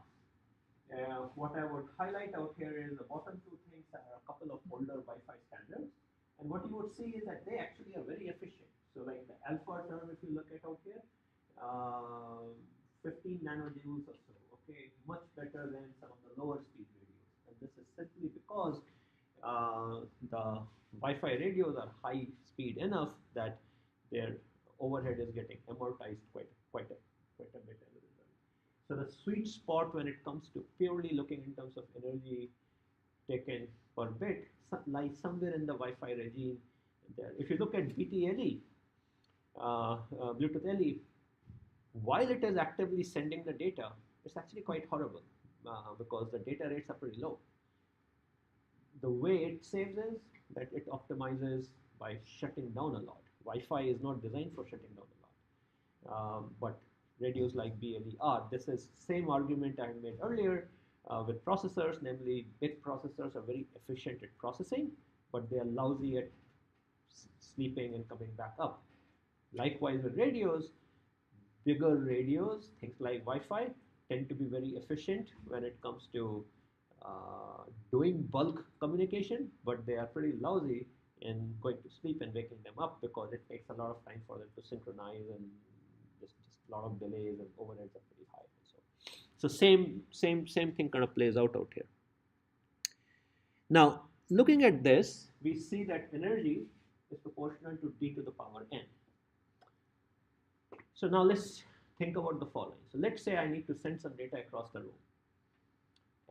What I would highlight out here is the bottom two things are a couple of older Wi-Fi standards. And what you would see is that they actually are very efficient. So like the alpha term, if you look at out here, uh, 15 nanojoules or so, okay, much better than some of the lower speed radios. And this is simply because the Wi-Fi radios are high speed enough that their overhead is getting amortized quite a bit as a result. So the sweet spot when it comes to purely looking in terms of energy taken per bit lies somewhere in the Wi-Fi regime there. If you look at BTLE, Bluetooth LE, while it is actively sending the data, it's actually quite horrible because the data rates are pretty low. The way it saves is that it optimizes by shutting down a lot. Wi-Fi is not designed for shutting down a lot, but radios like BLE are. This is same argument I made earlier with processors, namely big processors are very efficient at processing, but they are lousy at sleeping and coming back up. Likewise with radios, bigger radios, things like Wi-Fi, tend to be very efficient when it comes to doing bulk communication, but they are pretty lousy in going to sleep and waking them up because it takes a lot of time for them to synchronize and just a lot of delays and overheads are pretty high. So same thing kind of plays out here. Now, looking at this, we see that energy is proportional to d to the power n. So now let's think about the following. So let's say I need to send some data across the room.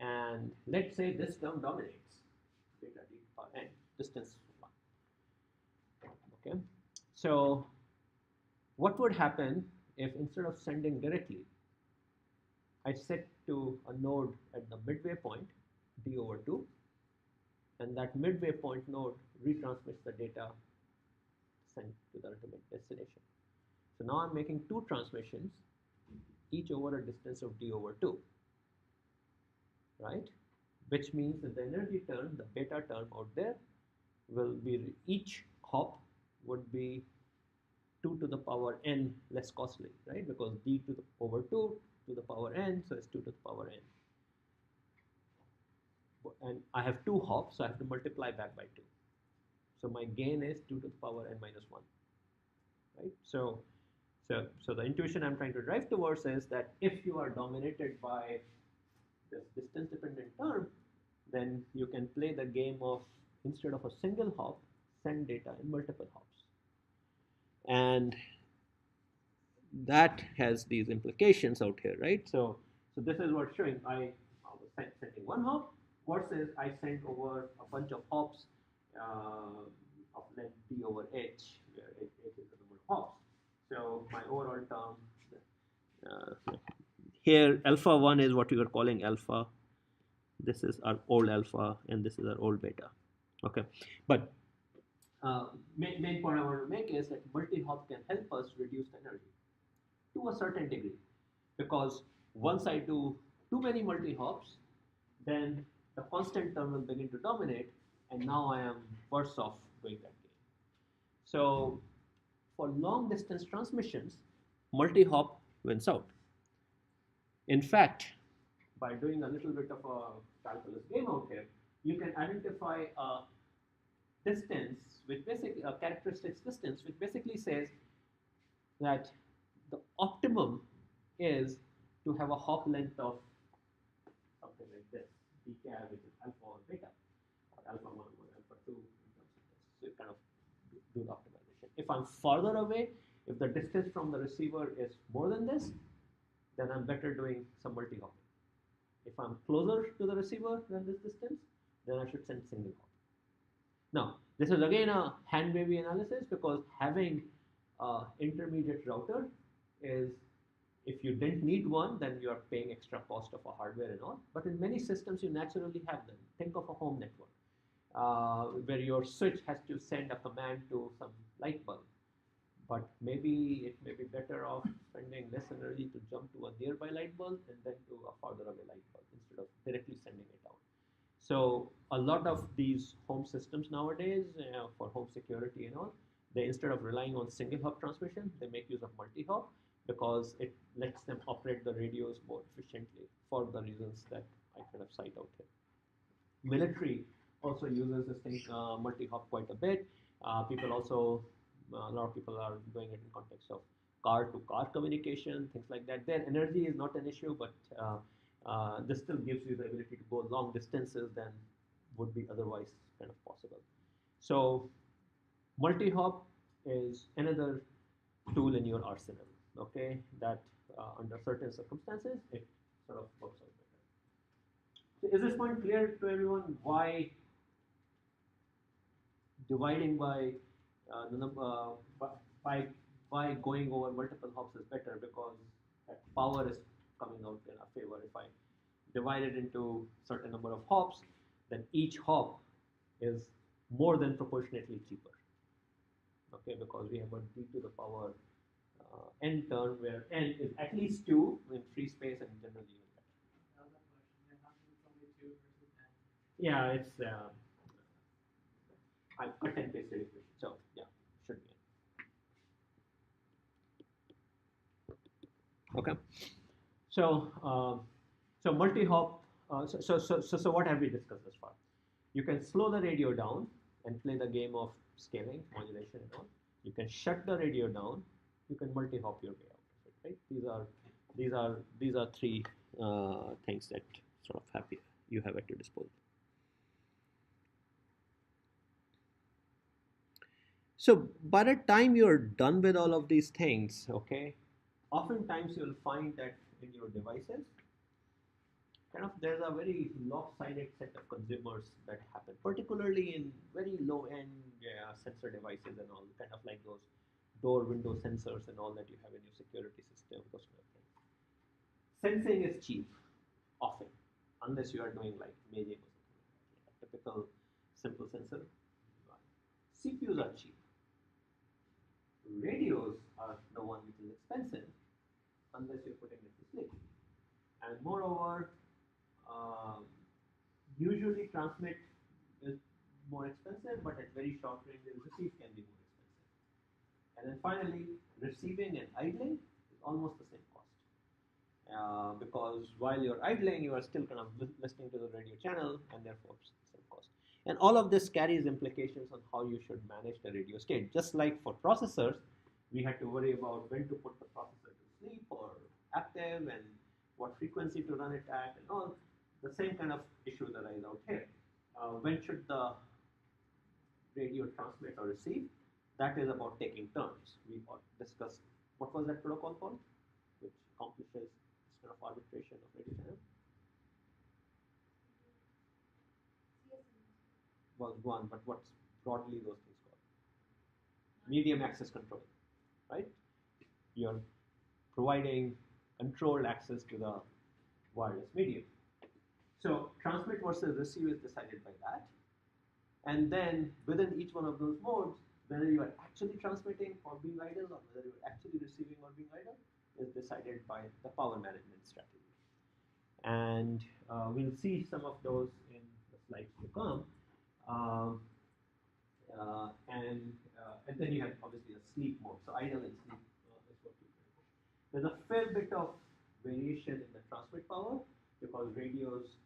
And let's say this term dominates, data d to the power n, distance 1. Okay. So what would happen if instead of sending directly, I set to a node at the midway point, d over 2, and that midway point node retransmits the data sent to the ultimate destination. So now I'm making two transmissions, each over a distance of d over 2, right? Which means that the energy term, the beta term out there, will be each hop would be 2 to the power n less costly, right? Because d to the over 2 to the power n, so it's 2 to the power n. And I have two hops, so I have to multiply back by 2. So my gain is 2 to the power n minus 1, right? So the intuition I'm trying to drive towards is that if you are dominated by this distance dependent term, then you can play the game of instead of a single hop, send data in multiple hops. And that has these implications out here, right? So this is what's showing. I was sending one hop versus I sent over a bunch of hops of length d over h, where h is the number of hops. So my overall term here, alpha 1 is what we were calling alpha. This is our old alpha, and this is our old beta. Okay, but main point I want to make is that multi-hop can help us reduce the energy to a certain degree, because once I do too many multi-hops, then the constant term will begin to dominate, and now I am worse off doing that game. So for long distance transmissions, multi-hop wins out. In fact, by doing a little bit of a calculus game out here, you can identify a distance, which basically a characteristics distance, which basically says that the optimum is to have a hop length of something like this, dcab, which is alpha or beta, or alpha 1 or alpha 2 in terms of this. So you kind of do the optimization. If I'm farther away, if the distance from the receiver is more than this, then I'm better doing some multi-hopping. If I'm closer to the receiver than this distance, then I should send single hop. Now, this is again a hand wavy analysis because having intermediate router is If you didn't need one, then you are paying extra cost of a hardware and all. But in many systems, you naturally have them. Think of a home network where your switch has to send a command to some light bulb. But maybe it may be better off spending less energy to jump to a nearby light bulb and then to a farther away light bulb instead of directly sending it out. So a lot of these home systems nowadays for home security and all, they instead of relying on single hop transmission, they make use of multi-hop because it lets them operate the radios more efficiently for the reasons that I kind of cite out here. Military also uses this thing multi-hop quite a bit. People also, a lot of people are doing it in context of car-to-car communication, things like that. Their energy is not an issue, but this still gives you the ability to go long distances than would be otherwise kind of possible. So multi-hop is another tool in your arsenal, okay, that under certain circumstances, it sort of works out better. So is this point clear to everyone why dividing by the number by by going over multiple hops is better because that power is coming out in our favor. If I divide it into certain number of hops, then each hop is more than proportionately cheaper. Okay, because we have a d to the power n term where n is at least 2 in free space and generally even better. Another question. Then how come it's only 2 versus 10? Yeah, it's I cut and pasted equation. So yeah, should be. Okay. So so multi-hop. So what have we discussed thus far? You can slow the radio down and play the game of scaling, modulation, and all. You can shut the radio down. You can multi-hop your way out of it. Right? These are three things that sort of happy you have at your disposal. So by the time you're done with all of these things, okay, oftentimes you'll find that in your devices, kind of there's a very lopsided set of consumers that happen, particularly in very low-end sensor devices and all, kind of like those door window sensors and all that you have in your security system, those kind of things. Sensing is cheap, often, unless you are doing like imaging or something like that. A typical simple sensor. CPUs are cheap. Radios are the one which is expensive, unless you're putting it to sleep. And moreover, usually transmit is more expensive, but at very short range, receive can be more expensive. And then finally, receiving and idling is almost the same cost. Because while you're idling, you are still kind of listening to the radio channel, and therefore same cost. And all of this carries implications on how you should manage the radio state. Just like for processors, we had to worry about when to put the processor to sleep or active and what frequency to run it at and all. The same kind of issues arise out here. When should the radio transmit or receive? That is about taking turns. We discussed, what was that protocol called, which accomplishes this kind of arbitration of radio channel? Was one, but what's broadly those things called? Medium access control, right? You're providing controlled access to the wireless medium. So transmit versus receive is decided by that. And then within each one of those modes, whether you are actually transmitting or being idle or whether you are actually receiving or being idle is decided by the power management strategy. And we'll see some of those in the slides to come. And then you have obviously a sleep mode. So idle and sleep is what you can do. There's a fair bit of variation in the transmit power because radios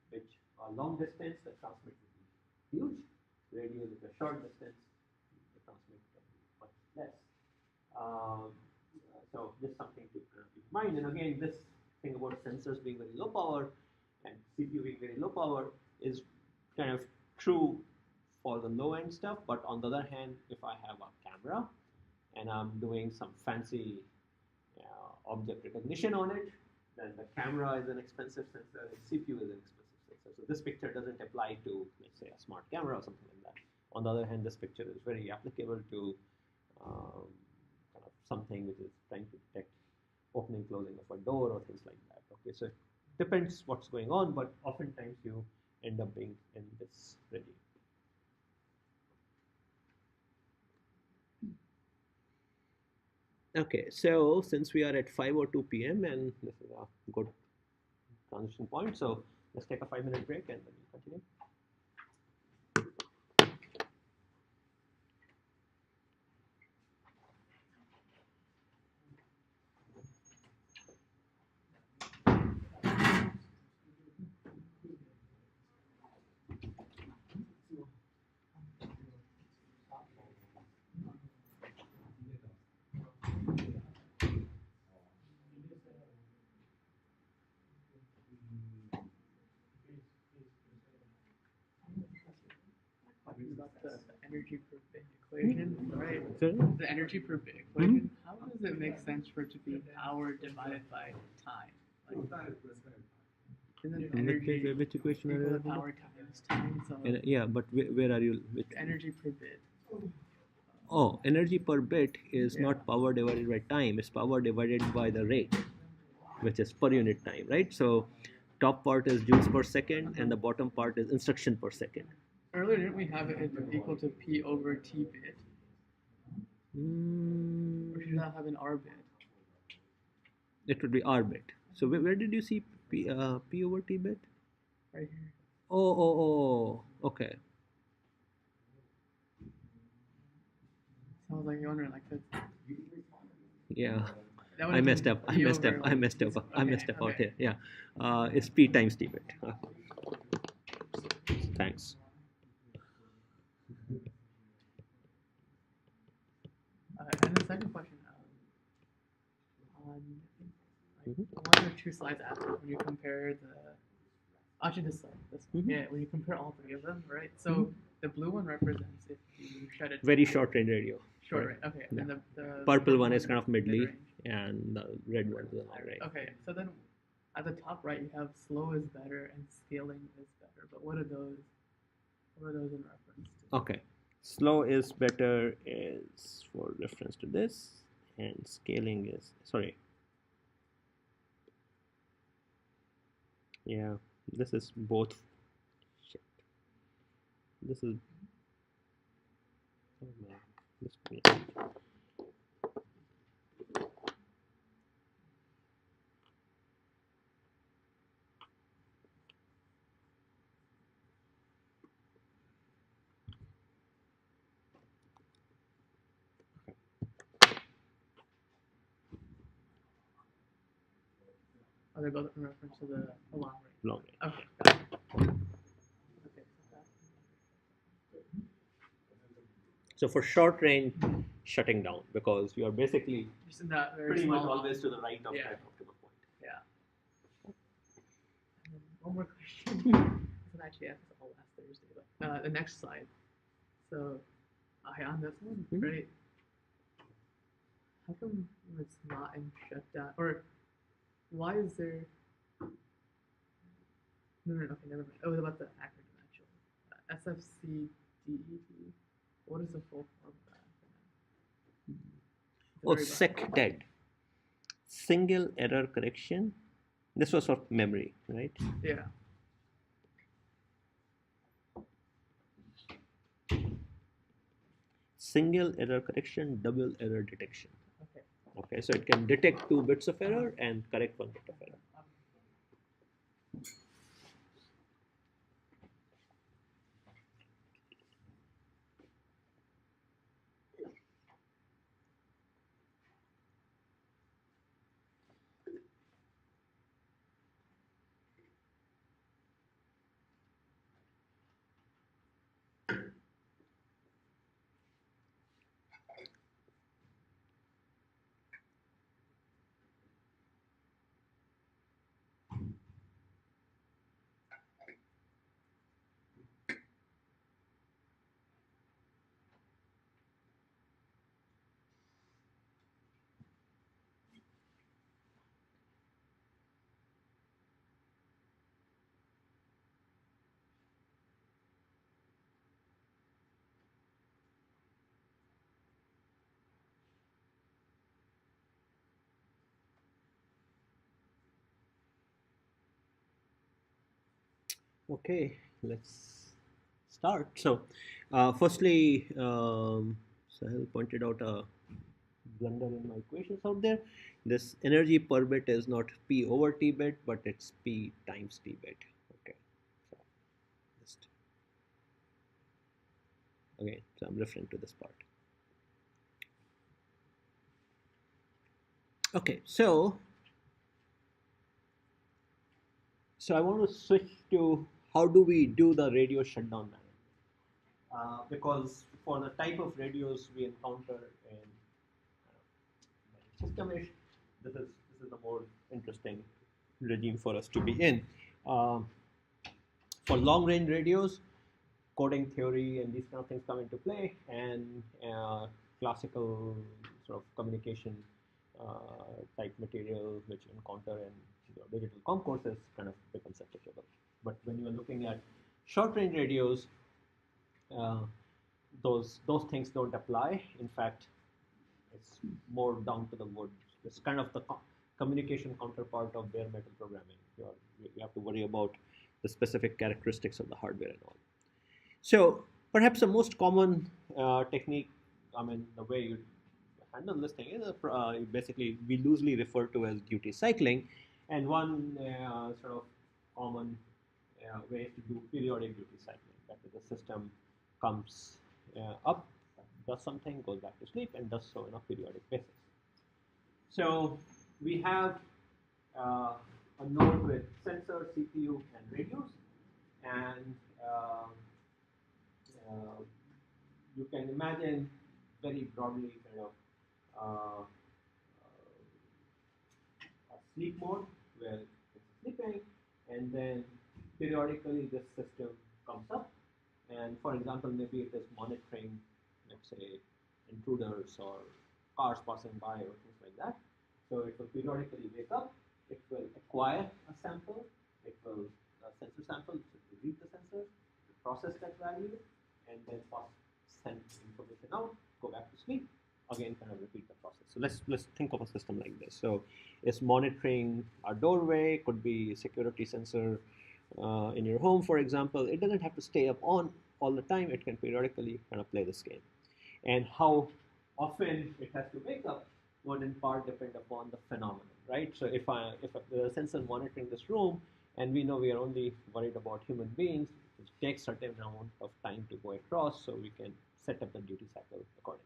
which are long distance, the transmit will be huge. Radios which are short distance, the transmit can be much less. So just something to keep in mind. And again, this thing about sensors being very low power and CPU being very low power is kind of true for the low end stuff, but on the other hand, if I have a camera and I'm doing some fancy object recognition on it, then the camera is an expensive sensor, the CPU is an expensive sensor. So this picture doesn't apply to, let's say, a smart camera or something like that. On the other hand, this picture is very applicable to kind of something which is trying to detect opening, closing of a door or things like that. Okay, so it depends what's going on, but oftentimes you end up being in this regime. Okay, so since we are at 5:02 p.m. and this is a good transition point, so let's take a 5-minute break and then we'll continue. About the energy per bit equation, right? Sorry? The energy per bit equation, how does it make sense for it to be power divided by time? Like, isn't energy Which equation are equal you to referring to? power times time? So Yeah, but where are you? Which? energy per bit. Oh, energy per bit is Yeah. not power divided by time, it's power divided by the rate, which is per unit time, right? So top part is joules per second and the bottom part is instruction per second. Earlier, didn't we have it equal to P over T bit? Or should that have an R bit? It would be R bit. So where did you see P over T bit? Right here. Oh, okay. So I was like wondering, like, that's, Yeah. that I messed up. I messed up out okay. here. Yeah. It's P times T bit. Thanks. And the second question, on Mhm. one or two slides after, when you compare actually this slide, Mhm. yeah, when you compare all three of them, right? So the blue one represents if you shut it Very down. short range radio. Short range, okay. Yeah. And the Purple one is kind of mid midly, range. and the red one is the long range. Okay, so then at the top right you have slow is better and scaling is better. But what are those in reference to? Okay. Slow is better is for reference to this, and scaling is sorry. Yeah, this is both. Shit. This is. Oh man, this. Are they both in reference to the long range? Long range. Okay, got it. Okay, so that's So for short range, shutting down because you are basically just in that very pretty much small always to the right of Yeah. that optimal point. Yeah. And then one more question. This one actually asked all last Thursday, but the next slide. So, on this one, Mhm. right? How come it's not in shutdown? Or why is there? No, okay, never mind. Oh, it was about the acronym actually. SFCDED. What is the full form of that acronym? At the Oh, very bottom. SecDed. Single error correction. This was for memory, right? Yeah. Single error correction, double error detection. Okay. Okay, so it can detect 2 bits of error and correct 1 bit of error. Okay, let's start. So, firstly, Sahil pointed out a blunder in my equations out there. This energy per bit is not P over T bit, but it's P times T bit. Okay, so just okay, so I'm referring to this part. Okay, so I want to switch to how do we do the radio shutdown management? Because for the type of radios we encounter in systemish, this is a more interesting regime for us to be in. Um, for long range radios, coding theory and these kind of things come into play, and classical sort of communication type material which you encounter in digital comm courses kind of becomes applicable. But when you are looking at short range radios, uh, those things don't apply. In fact, it's more down to the wood. It's kind of the communication counterpart of bare metal programming. You have to worry about the specific characteristics of the hardware and all. So perhaps the most common technique, I mean, the way you handle this thing is basically we loosely refer to as duty cycling, and one sort of common way is to do periodic duty cycling. That is, the system comes up, does something, goes back to sleep, and does so on a periodic basis. So we have uh, a node with sensor, CPU, and radios, and uh, you can imagine very broadly kind of uh, a sleep mode where it's sleeping, and then periodically this system comes up, and for example, maybe it is monitoring, let's say, intruders or cars passing by or things like that. So it will periodically wake up, it will acquire a sample, it will a sensor sample, so it will read the sensor, process that value, and then pass send information out, go back to sleep, again kind of repeat the process. So let's think of a system like this. So it's monitoring a doorway, could be a security sensor in your home, for example. It doesn't have to stay up on all the time. It can periodically kind of play this game. And how often it has to wake up would in part depend upon the phenomenon, right? So if the sensor monitoring this room, and we know we are only worried about human beings, it takes certain amount of time to go across, so we can set up the duty cycle accordingly.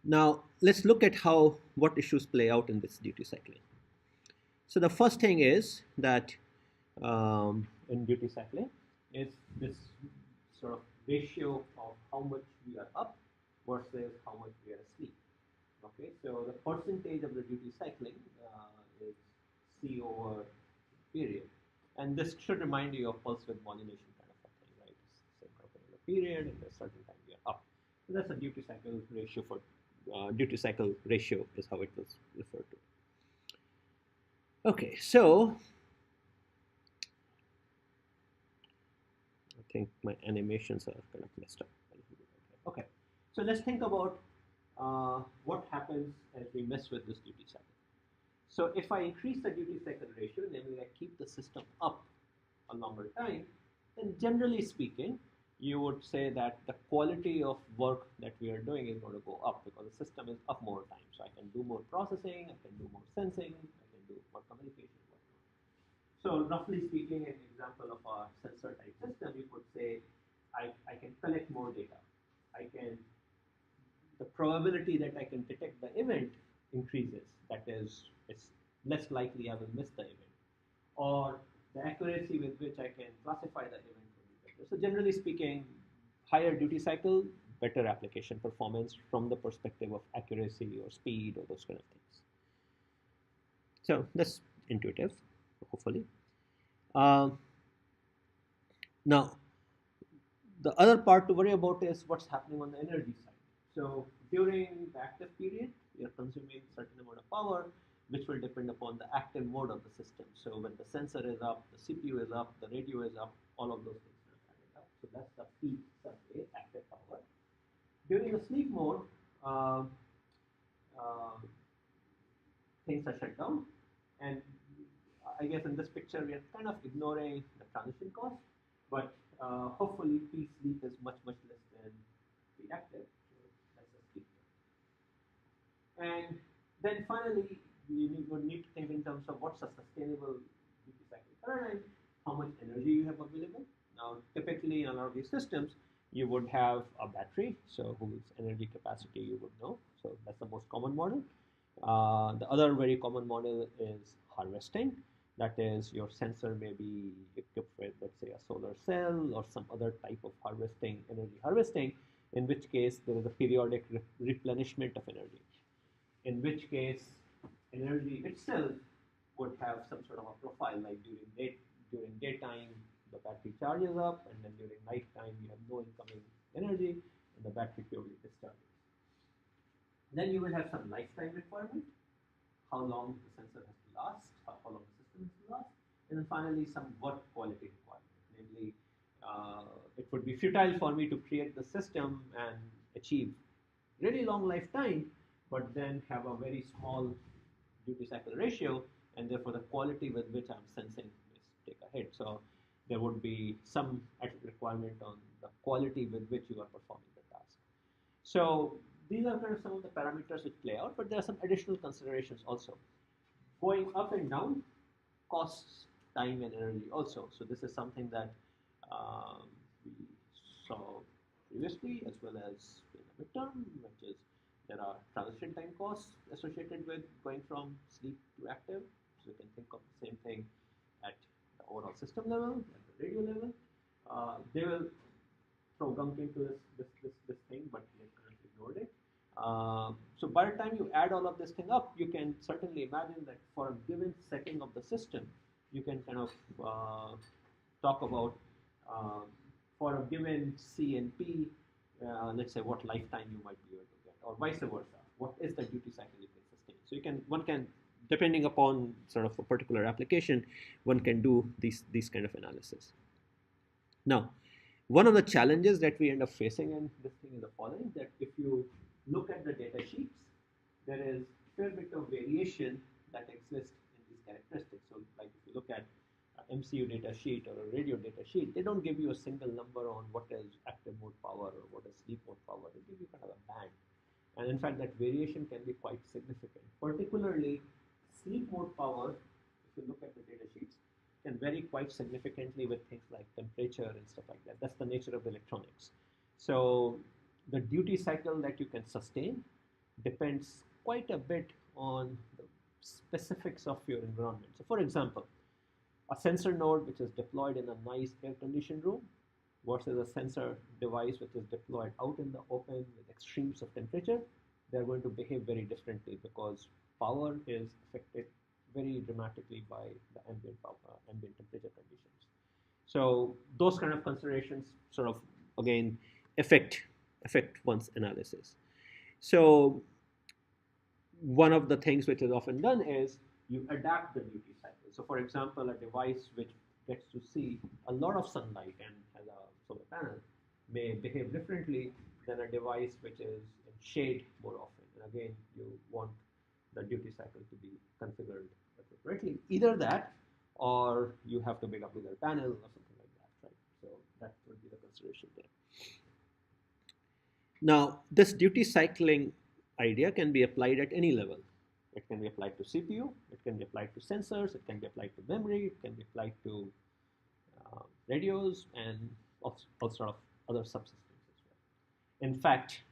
Now let's look at how what issues play out in this duty cycling. So the first thing is that in duty cycling is this sort of ratio of how much we are up versus how much we are asleep. Okay, so the percentage of the duty cycling is C over period, and this should remind you of pulse width modulation kind of a thing, right? It's same kind of period, and a certain time we are up. So that's a duty cycle ratio for duty cycle ratio is how it was referred to. Okay, so I think my animations are kind of messed up. Okay, so let's think about what happens as we mess with this duty cycle. So if I increase the duty cycle ratio, namely I keep the system up a longer time, then generally speaking, you would say that the quality of work that we are doing is going to go up because the system is up more time. So I can do more processing, I can do more sensing, I can do more communication. So roughly speaking, an example of a sensor type system, you could say, I can collect more data. I can, the probability that I can detect the event increases. That is, it's less likely I will miss the event. Or the accuracy with which I can classify the event will be better. So generally speaking, higher duty cycle, better application performance from the perspective of accuracy or speed or those kind of things. So that's intuitive, hopefully. Um, Now, the other part to worry about is what's happening on the energy side. So during the active period, we are consuming a certain amount of power, which will depend upon the active mode of the system. So when the sensor is up, the CPU is up, the radio is up, all of those things are added up. So that's the peak survey, active power. During the sleep mode, uh, uh, things are shut down, and I guess in this picture we are kind of ignoring the transition cost, but hopefully P sleep is much less than P active. So that's the sleep. And then finally, would need to think in terms of what's a sustainable duty cycle paradigm, how much energy you have available. Now, typically in a lot of these systems, you would have a battery, so whose energy capacity you would know. So that's the most common model. The other very common model is harvesting. That is, your sensor may be equipped with, let's say, a solar cell or some other type of harvesting, energy harvesting, in which case there is a periodic replenishment of energy. In which case, energy itself would have some sort of a profile, like during daytime, the battery charges up, and then during nighttime, you have no incoming energy, and the battery purely discharges. Then you will have some lifetime requirement, how long the sensor has to last, how long the system has to last, and then finally some work quality requirement. Namely, it would be futile for me to create the system and achieve really long lifetime, but then have a very small duty cycle ratio, and therefore the quality with which I'm sensing is take a hit. So there would be some requirement on the quality with which you are performing the task. So these are kind of some of the parameters which play out, but there are some additional considerations also. Going up and down costs time and energy also. So this is something that we saw previously as well as in the midterm, which is there are transition time costs associated with going from sleep to active. So you can think of the same thing at the overall system level, at the radio level. They will throw gunk into this thing, but we have currently ignored it. So by the time you add all of this thing up, you can certainly imagine that for a given setting of the system, you can kind of talk about for a given C and P, let's say what lifetime you might be able to get, or vice versa. What is the duty cycle you can sustain? So one can, depending upon sort of a particular application, one can do these kind of analysis. Now, one of the challenges that we end up facing in this thing is the following: that if you look at the data sheets, there is a fair bit of variation that exists in these characteristics. So, like if you look at MCU data sheet or a radio data sheet, they don't give you a single number on what is active mode power or what is sleep mode power. They give you kind of a band. And in fact, that variation can be quite significant. Particularly, sleep mode power, if you look at the data sheets, can vary quite significantly with things like temperature and stuff like that. That's the nature of electronics. So the duty cycle that you can sustain depends quite a bit on the specifics of your environment. So for example, a sensor node which is deployed in a nice air-conditioned room versus a sensor device which is deployed out in the open with extremes of temperature, they're going to behave very differently because power is affected very dramatically by the ambient temperature conditions. So those kind of considerations sort of again affect one's analysis. So one of the things which is often done is you adapt the duty cycle. So for example, a device which gets to see a lot of sunlight and has a solar panel may behave differently than a device which is in shade more often. And again, you want the duty cycle to be configured appropriately. Either that, or you have to make a bigger panel or something like that, right? So that would be the consideration there. Now, this duty cycling idea can be applied at any level. It can be applied to CPU, it can be applied to sensors, it can be applied to memory, it can be applied to radios, and all sort of other subsystems as well. In fact,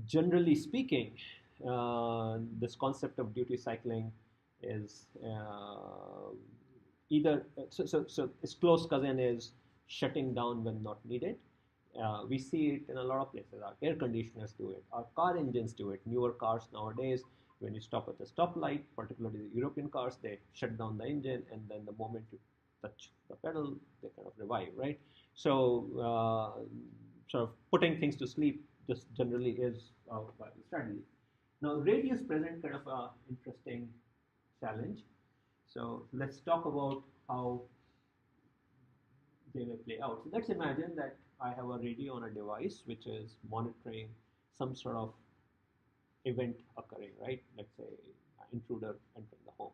generally speaking, this concept of duty cycling is either so its close cousin is shutting down when not needed. We see it in a lot of places. Our air conditioners do it. Our car engines do it. Newer cars nowadays, when you stop at the stoplight, particularly the European cars, they shut down the engine, and then the moment you touch the pedal, they kind of revive, right? So sort of putting things to sleep just generally is a strategy. Now, radios present kind of an interesting challenge. So let's talk about how they may play out. So let's imagine that I have a radio on a device which is monitoring some sort of event occurring, right? Let's say an intruder entering the home.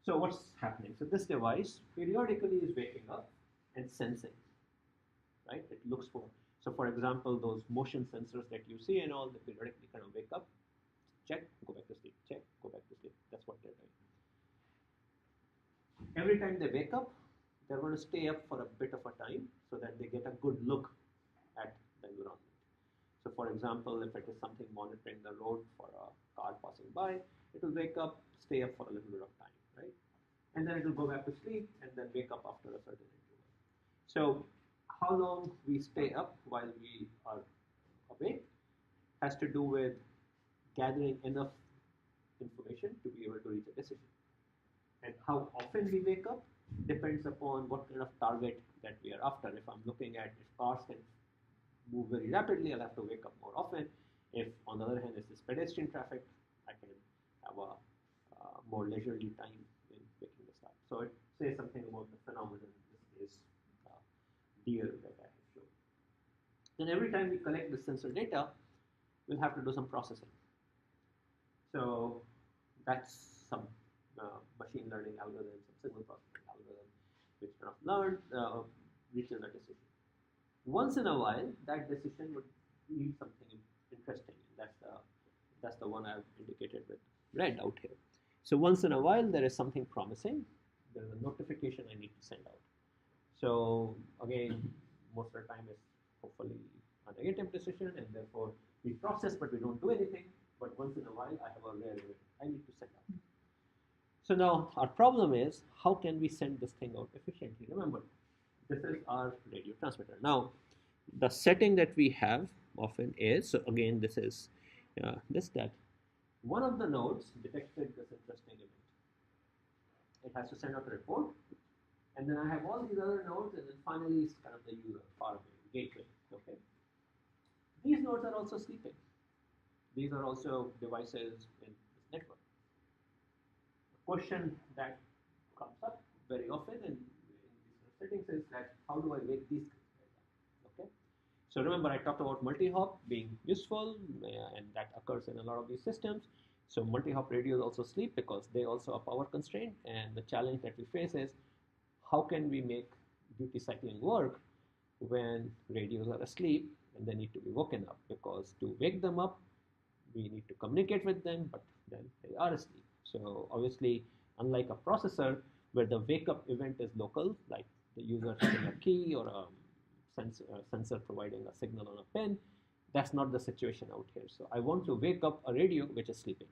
So what's happening? So this device periodically is waking up and sensing, right? It looks for, so for example, those motion sensors that you see and all, they periodically kind of wake up, check, go back to sleep, check, go back to sleep. That's what they're doing. Every time they wake up, they're going to stay up for a bit of a time so that they get a good look at the environment. So for example, if it is something monitoring the road for a car passing by, it will wake up, stay up for a little bit of time, right? And then it will go back to sleep and then wake up after a certain interval. So how long we stay up while we are awake has to do with gathering enough information to be able to reach a decision. And how often we wake up depends upon what kind of target that we are after. If I'm looking at if cars can move very rapidly, I'll have to wake up more often. If, on the other hand, it's this pedestrian traffic, I can have a more leisurely time in waking this up. So it says something about the phenomenon. This is deer that I have shown. Then every time we collect the sensor data, we'll have to do some processing. So that's some machine learning algorithm, some signal processing algorithm, which kind of learned, reaches a decision. Once in a while, that decision would lead something interesting. That's the one I've indicated with red out here. So once in a while, there is something promising. There's a notification I need to send out. So again, most of the time it's hopefully a negative decision, and therefore we process, but we don't do anything. But once in a while, I have a rare event I need to send out. So now our problem is, how can we send this thing out efficiently? Remember, this is our radio transmitter. Now, the setting that we have often is, so again, this is that one of the nodes detected this interesting event. It has to send out a report, and then I have all these other nodes, and then finally it's kind of the user, far away, gateway. Okay. These nodes are also sleeping. These are also devices in this network. The question that comes up very often in these settings is that how do I wake these guys up? Okay. So remember, I talked about multi-hop being useful, and that occurs in a lot of these systems. So multi-hop radios also sleep because they also are power constrained, and the challenge that we face is how can we make duty cycling work when radios are asleep and they need to be woken up, because to wake them up, we need to communicate with them, but then they are asleep. So obviously, unlike a processor where the wake up event is local, like the user hitting a key or a sensor providing a signal on a pin, that's not the situation out here. So I want to wake up a radio which is sleeping,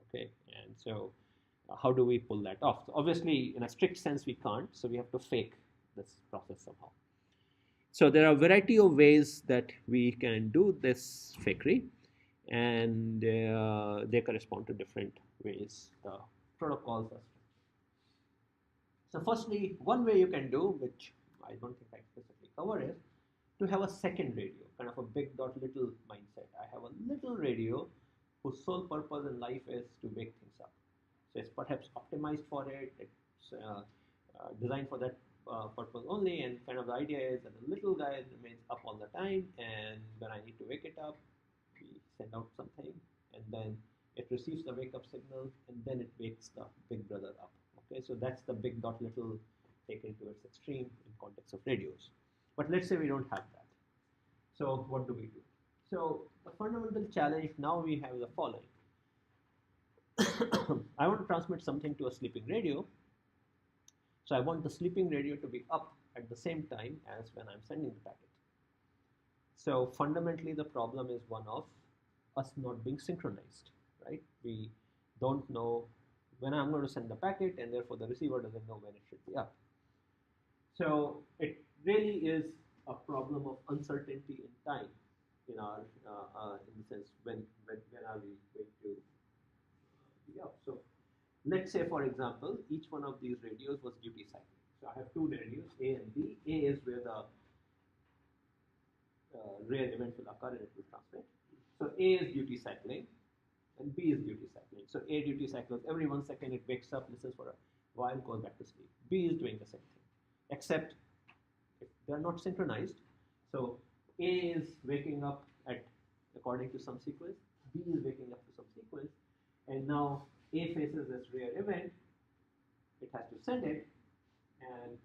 okay? And so how do we pull that off? So obviously, in a strict sense, we can't, so we have to fake this process somehow. So there are a variety of ways that we can do this fakery, and they correspond to different ways the protocols are structured. So firstly, one way you can do, which I don't think I specifically cover, is to have a second radio, kind of a big dot little mindset. I have a little radio whose sole purpose in life is to wake things up. So it's perhaps optimized for it, it's designed for that purpose only, and kind of the idea is that the little guy remains up all the time, and when I need to wake it up, we send out something, and then it receives the wake up signal, and then it wakes the big brother up. Okay, so that's the big dot little taken to its extreme in context of radios. But let's say we don't have that. So what do we do? So the fundamental challenge now we have the following. I want to transmit something to a sleeping radio. So I want the sleeping radio to be up at the same time as when I'm sending the packet. So fundamentally the problem is one of us not being synchronized, right? We don't know when I'm going to send the packet, and therefore the receiver doesn't know when it should be up. So it really is a problem of uncertainty in time in our in the sense when are we going to be up. So let's say, for example, each one of these radios was duty cycling. So I have two radios, A and B. A is where the rare event will occur and it will transmit. So A is duty cycling and B is duty cycling. So A duty cycles every 1 second, it wakes up, listens for a while, goes back to sleep. B is doing the same thing, except if they're not synchronized. So A is waking up at according to some sequence, B is waking up to some sequence, and now A faces this rare event. It send it, and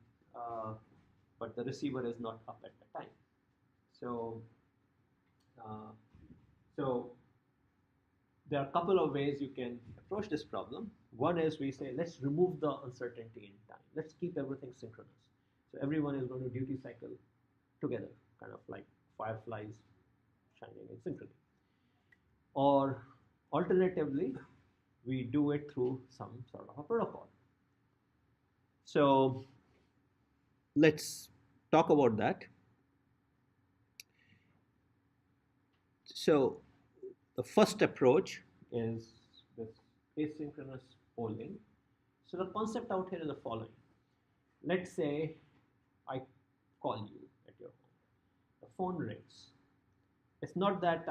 but the receiver is not up at the time. So, uh, so there are a couple of ways you can approach this problem. One is we say, let's remove the uncertainty in time. Let's keep everything synchronous. So everyone is going to duty cycle together, kind of like fireflies shining in synchrony. Or alternatively, we do it through some sort of a protocol. So let's talk about that. So the first approach is this asynchronous polling. So the concept out here is the following. Let's say I call you at your home. The phone rings. It's not that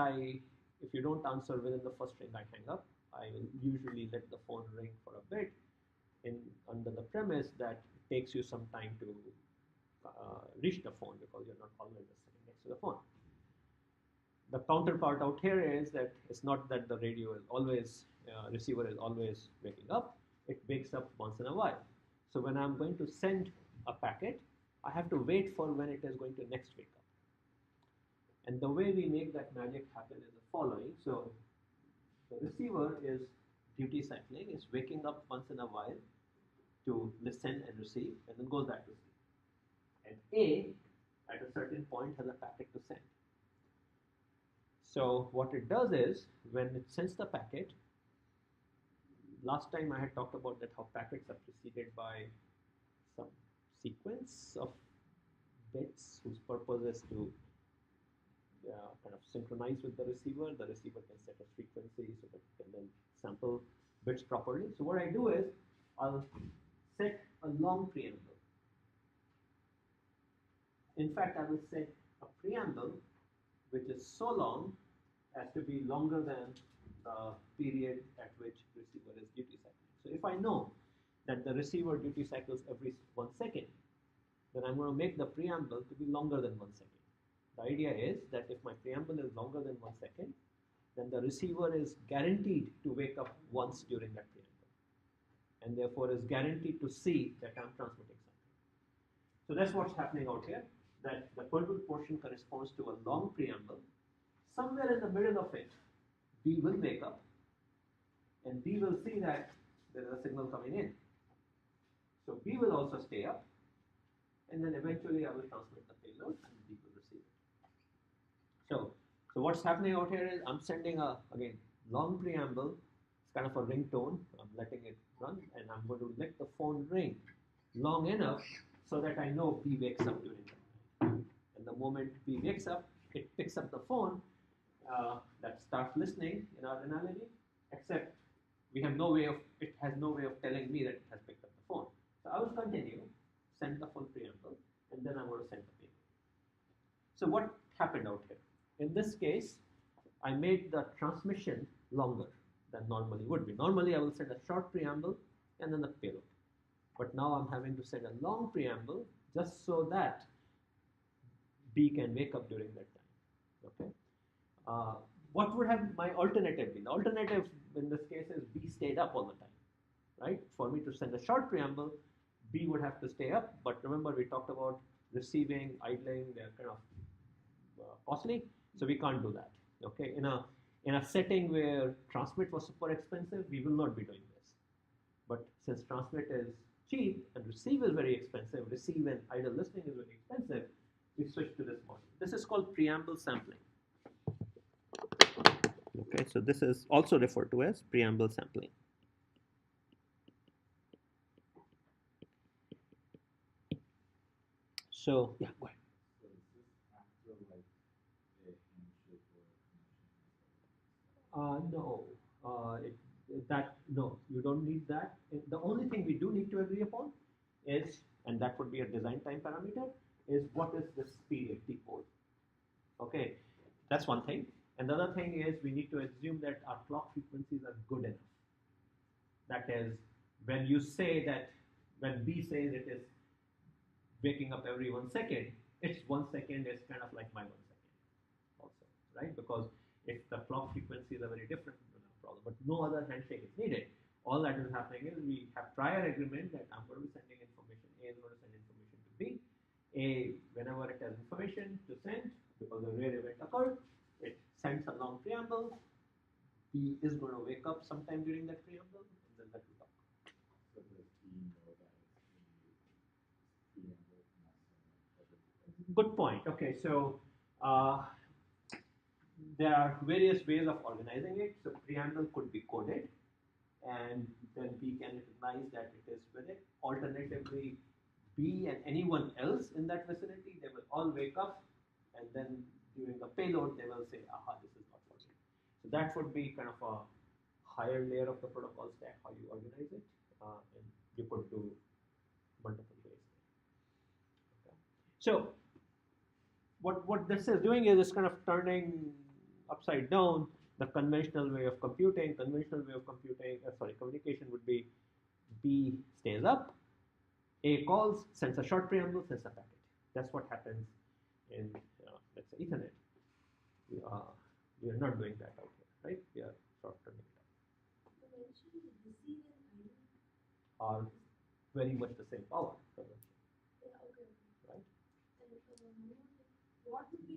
if you don't answer within the first ring, I hang up. I will usually let the phone ring for a bit under the premise that it takes you some time to reach the phone because you're not always sitting next to the phone. The counterpart out here is that it's not that the radio is always, receiver is always waking up. It wakes up once in a while. So when I'm going to send a packet, I have to wait for when it is going to next wake up. And the way we make that magic happen is the following. So the receiver is duty cycling, is waking up once in a while to listen and receive, and then goes back to sleep. And A, at a certain point, has a packet to send. So what it does is, when it sends the packet, last time I had talked about that how packets are preceded by some sequence of bits whose purpose is to kind of synchronize with the receiver. The receiver can set a frequency so that it can then sample bits properly. So what I do is, I'll set a long preamble. In fact, I will set a preamble which is so long as to be longer than the period at which receiver is duty cycling. So if I know that the receiver duty cycles every 1 second, then I'm going to make the preamble to be longer than 1 second. The idea is that if my preamble is longer than 1 second, then the receiver is guaranteed to wake up once during that preamble, and therefore is guaranteed to see that I'm transmitting something. So that's what's happening out here, that the purple portion corresponds to a long preamble. Somewhere in the middle of it, B will wake up, and B will see that there is a signal coming in. So B will also stay up, and then eventually I will transmit the payload and B will receive it. So what's happening out here is I'm sending a, again, long preamble. It's kind of a ringtone. I'm letting it run, and I'm going to let the phone ring long enough so that I know B wakes up during that time. And the moment B wakes up, it picks up the phone that starts listening in our analogy, except we have no way of, it has no way of telling me that it has picked up the phone. So I will continue, send the full preamble, and then I'm going to send the payload. So what happened out here? In this case, I made the transmission longer than normally would be. Normally I will send a short preamble and then the payload. But now I'm having to send a long preamble just so that B can wake up during that time. Okay. What would have my alternative been? The alternative in this case is B stayed up all the time, right? For me to send a short preamble, B would have to stay up. But remember, we talked about receiving, idling, they're kind of costly, so we can't do that. Okay. In a setting where transmit was super expensive, we will not be doing this. But since transmit is cheap and receive is very expensive, receive and idle listening is very expensive, we switch to this model. This is called preamble sampling. Okay, so this is also referred to as preamble sampling. So yeah, go ahead. So is this after like a handshake or a connection? No, no, you don't need that. The only thing we do need to agree upon is, and that would be a design time parameter, is what is this period dipole. Okay, that's one thing. And the other thing is we need to assume that our clock frequencies are good enough. That is, when you say that, when B says it is waking up every 1 second, its 1 second is kind of like my 1 second also, right? Because if the clock frequencies are very different, no problem. But no other handshake is needed. all that is happening is we have prior agreement that I'm going to be sending information, A is going to send information to B. A, whenever it has information to send, because a rare event occurred, it sends a long preamble. B is going to wake up sometime during that preamble, and then that will talk. So does he know that it's in the preamble, not saying Good point. Okay, so there are various ways of organizing it. So preamble could be coded, and then B can recognize that it is with it. Alternatively, B and anyone else in that vicinity, they will all wake up, and then during the payload, they will say, aha, this is not working. So that would be kind of a higher layer of the protocol stack, how you organize it, and you could do multiple ways. Okay. So what this is doing is it's kind of turning upside down the conventional way of computing. Conventional way of computing, communication would be B stays up, A calls, sends a short preamble, sends a packet. That's what happens in, let's say, Ethernet. We are not doing that out here, right? We are sort of turning it up. Are very much the same power convention. Right?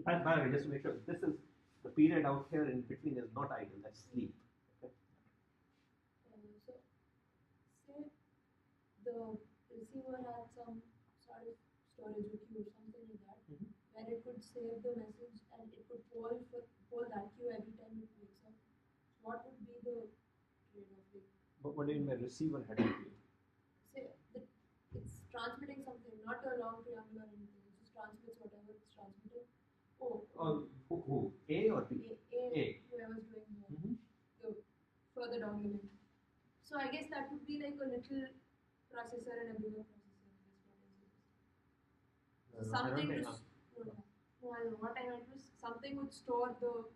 And by the way, just to make sure, this is the period out here in between is not idle, that's sleep. Okay? So, say the receiver had some sort of storage or queue or something like that, where it could save the message and it could poll that queue every time it wakes up. What would be the trade-off? But what do you mean by receiver had a queue? Say that it's transmitting something, not a long preamble or anything. It just transmits whatever it's transmitting. Who? A or B? A. Whoever's doing the further document. So I guess that would be like a little processor and a bigger processor. Something to I don't know what I meant was something would store the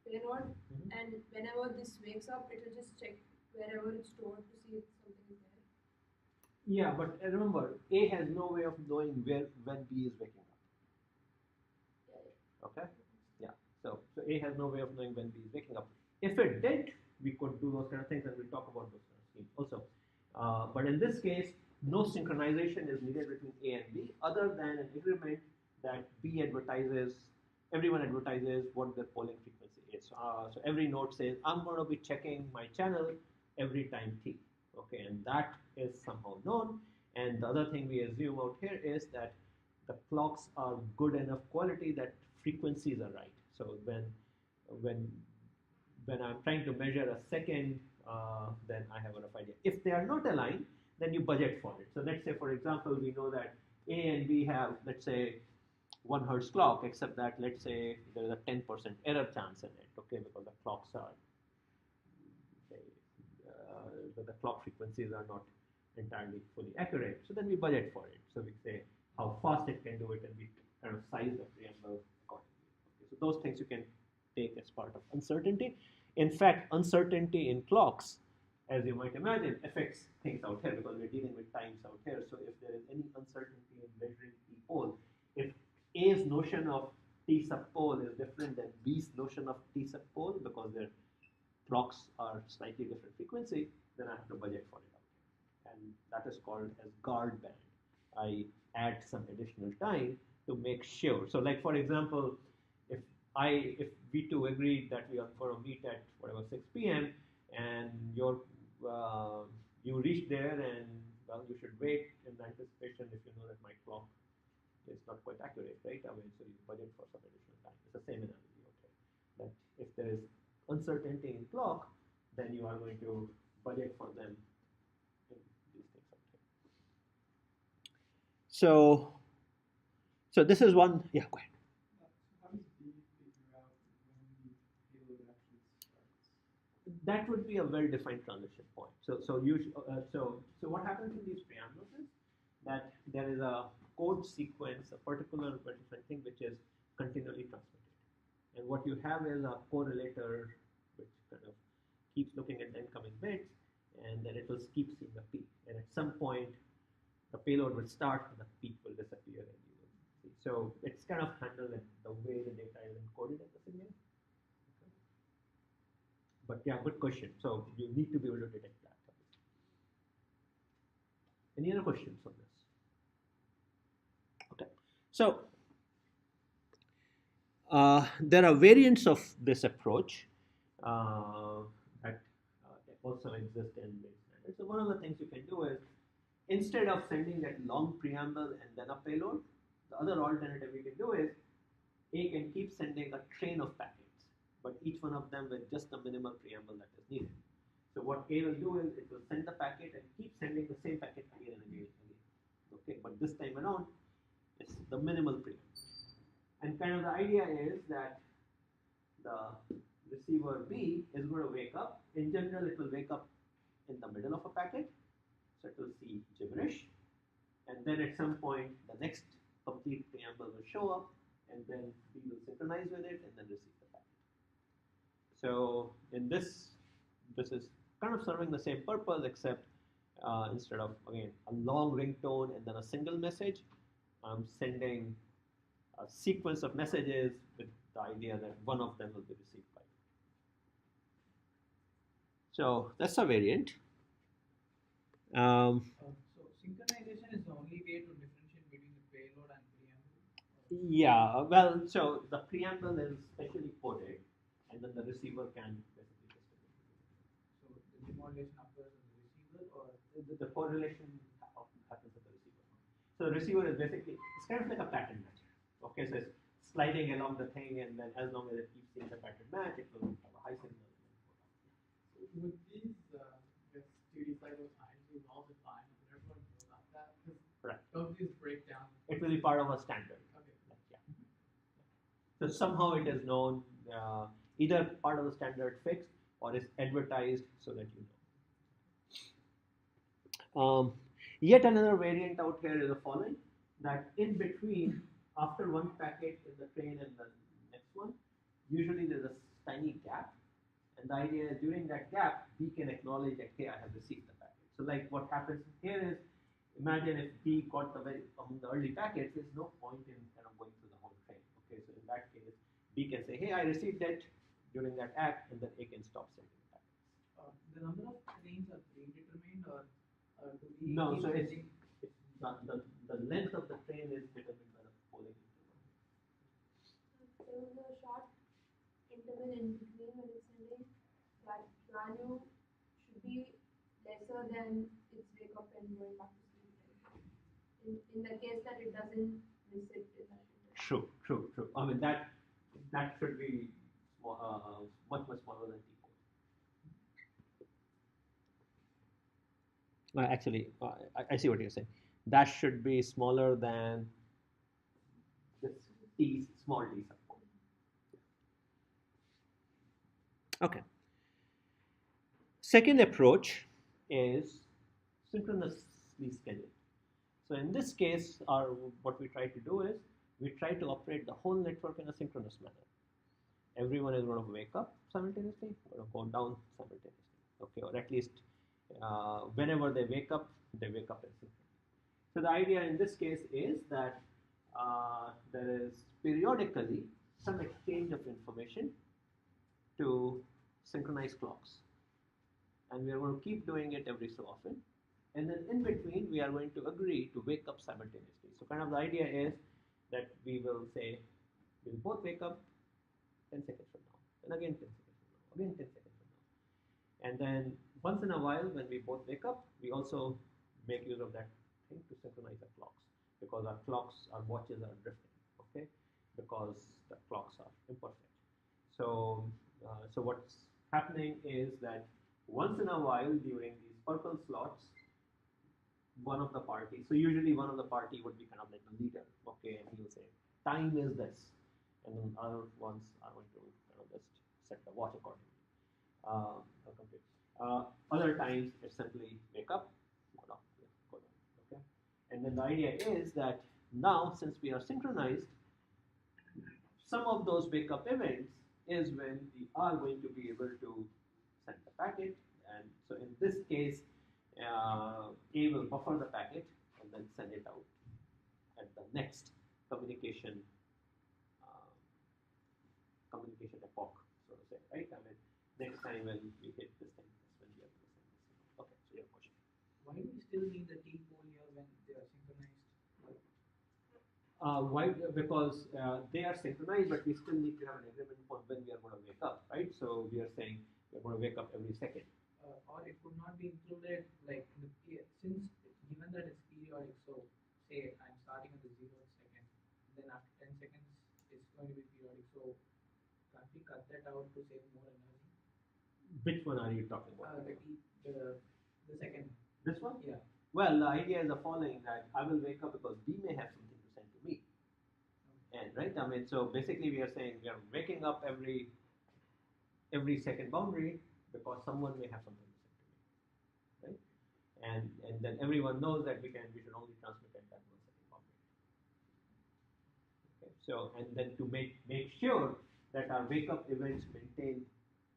payload, and whenever this wakes up, it will just check wherever it's stored to see if something is there. Yeah, but remember, A has no way of knowing when B is waking up. Okay? Yeah. So A has no way of knowing when B is waking up. If it did, we could do those kind of things, and we'll talk about those kind of schemes also. But in this case, no synchronization is needed between A and B, other than an agreement that B advertises, everyone advertises what their polling frequency is. So every node says, I'm going to be checking my channel every time T. Okay, and that is somehow known. And the other thing we assume out here is that the clocks are good enough quality that frequencies are right. So when I'm trying to measure a second, then I have a rough idea. If they are not aligned, then you budget for it. So let's say, for example, we know that A and B have, let's say, 1 hertz clock, except that, let's say, there is a 10% error chance in it, okay, because the clocks are, the clock frequencies are not entirely fully accurate. So then we budget for it. So we say how fast it can do it, and we kind of size the preamble accordingly. Okay, so those things you can take as part of uncertainty. In fact, uncertainty in clocks, as you might imagine, affects things out here because we're dealing with times out here. So if there is any uncertainty in measuring T pole, if A's notion of T sub pole is different than B's notion of T sub pole because their clocks are slightly different frequency, then I have to budget for it out here. And that is called as guard band. I add some additional time to make sure. So like, for example, if we2 agreed that we are going to meet at whatever 6 p.m. and you reach there, and well, you should wait in anticipation if you know that my clock is not quite accurate, right? I mean, so you budget for some additional time. It's the same analogy, okay? That if there is uncertainty in clock, then you are going to budget for them in these things out here. So this is one. Yeah, go ahead. How does B figure out when the payload actually starts? That would be a well-defined transition point. So what happens in these preambles is that there is a code sequence, a particular well-defined thing which is continually transmitted, and what you have is a correlator which kind of keeps looking at the incoming bits, and then it will keep seeing the peak, and at some point the payload will start and the peak will disappear, and you will see. So it's kind of handled in the way the data is encoded in the signal. But yeah, good question. So you need to be able to detect that. Any other questions on this? Okay, so there are variants of this approach that also exist in base standards. So one of the things you can do is, instead of sending that long preamble and then a payload, the other alternative you can do is A can keep sending a train of packets, but each one of them with just the minimal preamble that is needed. So what A will do is it will send the packet and keep sending the same packet again and again and again. Okay, but this time around, it's the minimal preamble. And kind of the idea is that the receiver B is going to wake up. In general, it will wake up in the middle of a packet, so it will see gibberish, and then at some point the next complete preamble will show up, and then B will synchronize with it and then receive the packet. So in this is kind of serving the same purpose, except instead of, again, a long ringtone and then a single message, I'm sending a sequence of messages with the idea that one of them will be received by you. So that's a variant. So synchronization is the only way to differentiate between the payload and preamble? Yeah, well, so the preamble is specially coded, and then the receiver can basically just do it. So the demodulation occurs in the receiver, or The correlation happens at the receiver. So the receiver is basically, it's kind of like a pattern matcher. Okay, so it's sliding along the thing, and then as long as it keeps seeing the pattern match, it will have a high signal. With these this duty cycle times, we well define, and everyone knows about that. Correct. Don't these break down? It will be part of a standard. Okay. Yeah. So somehow it is known, either part of the standard fixed or is advertised so that you know. Yet another variant out here is the following: that in between, after one packet in the train and the next one, usually there's a tiny gap. And the idea is during that gap, B can acknowledge that, hey, I have received the packet. So like what happens here is, imagine if B got among the early packets, there's no point in kind of going through the whole train. Okay, so in that case, B can say, hey, I received it during that act, and then A can stop sending the packet. the number of trains are predetermined, or do we No, keep so it's sending? the length of the train is determined by the polling interval. There was a short interval in between when it's sending, that value should be lesser than its wake up and going back to sleep time. In the case that it doesn't reset in that interval. True. I mean that should be small, much smaller than T4. Actually, I see what you're saying. That should be smaller than this small t sub. Okay. Second approach is synchronously scheduled. So in this case, what we try to do is we try to operate the whole network in a synchronous manner. Everyone is going to wake up simultaneously, going to go down simultaneously. Okay, or at least whenever they wake up in synchrony. So the idea in this case is that there is periodically some exchange of information to synchronize clocks, and we are going to keep doing it every so often, and then in between we are going to agree to wake up simultaneously. So kind of the idea is that we will say we'll both wake up 10 seconds from now, and again 10 seconds from now, again 10 seconds from now, and then once in a while when we both wake up, we also make use of that thing to synchronize the clocks, because our watches are drifting, okay, because the clocks are imperfect. So what's happening is that once in a while during these purple slots, one of the parties, so usually one of the party would be kind of like the leader, okay, and he will say, time is this, and then other ones are going to kind of just set the watch accordingly. Other times it's simply wake up, go down, okay, and then the idea is that now since we are synchronized, some of those wake up events is when we are going to be able to send the packet, and so in this case, A will buffer the packet and then send it out at the next communication epoch, so to say, right? I mean, next time when we hit this thing, that's when we have to send this thing. Okay, so your question. Why do we still need the T-pole Why? Because they are synchronized, but we still need to have an agreement on when we are going to wake up, right? So we are saying we're going to wake up every second. Or it could not be included like in the since given that it's periodic. So say I'm starting at the 0th second, then after 10 seconds it's going to be periodic. So can't we cut that out to save more energy? Which one are you talking about? The second. This one? Yeah. Well, the idea is the following: that I will wake up because B may have something to send to me, and right. I mean, so basically we are saying we are waking up every second boundary because someone may have something to send to me, right? And then everyone knows that we should only transmit at that 1 second boundary. Okay. So and then to make sure that our wake up events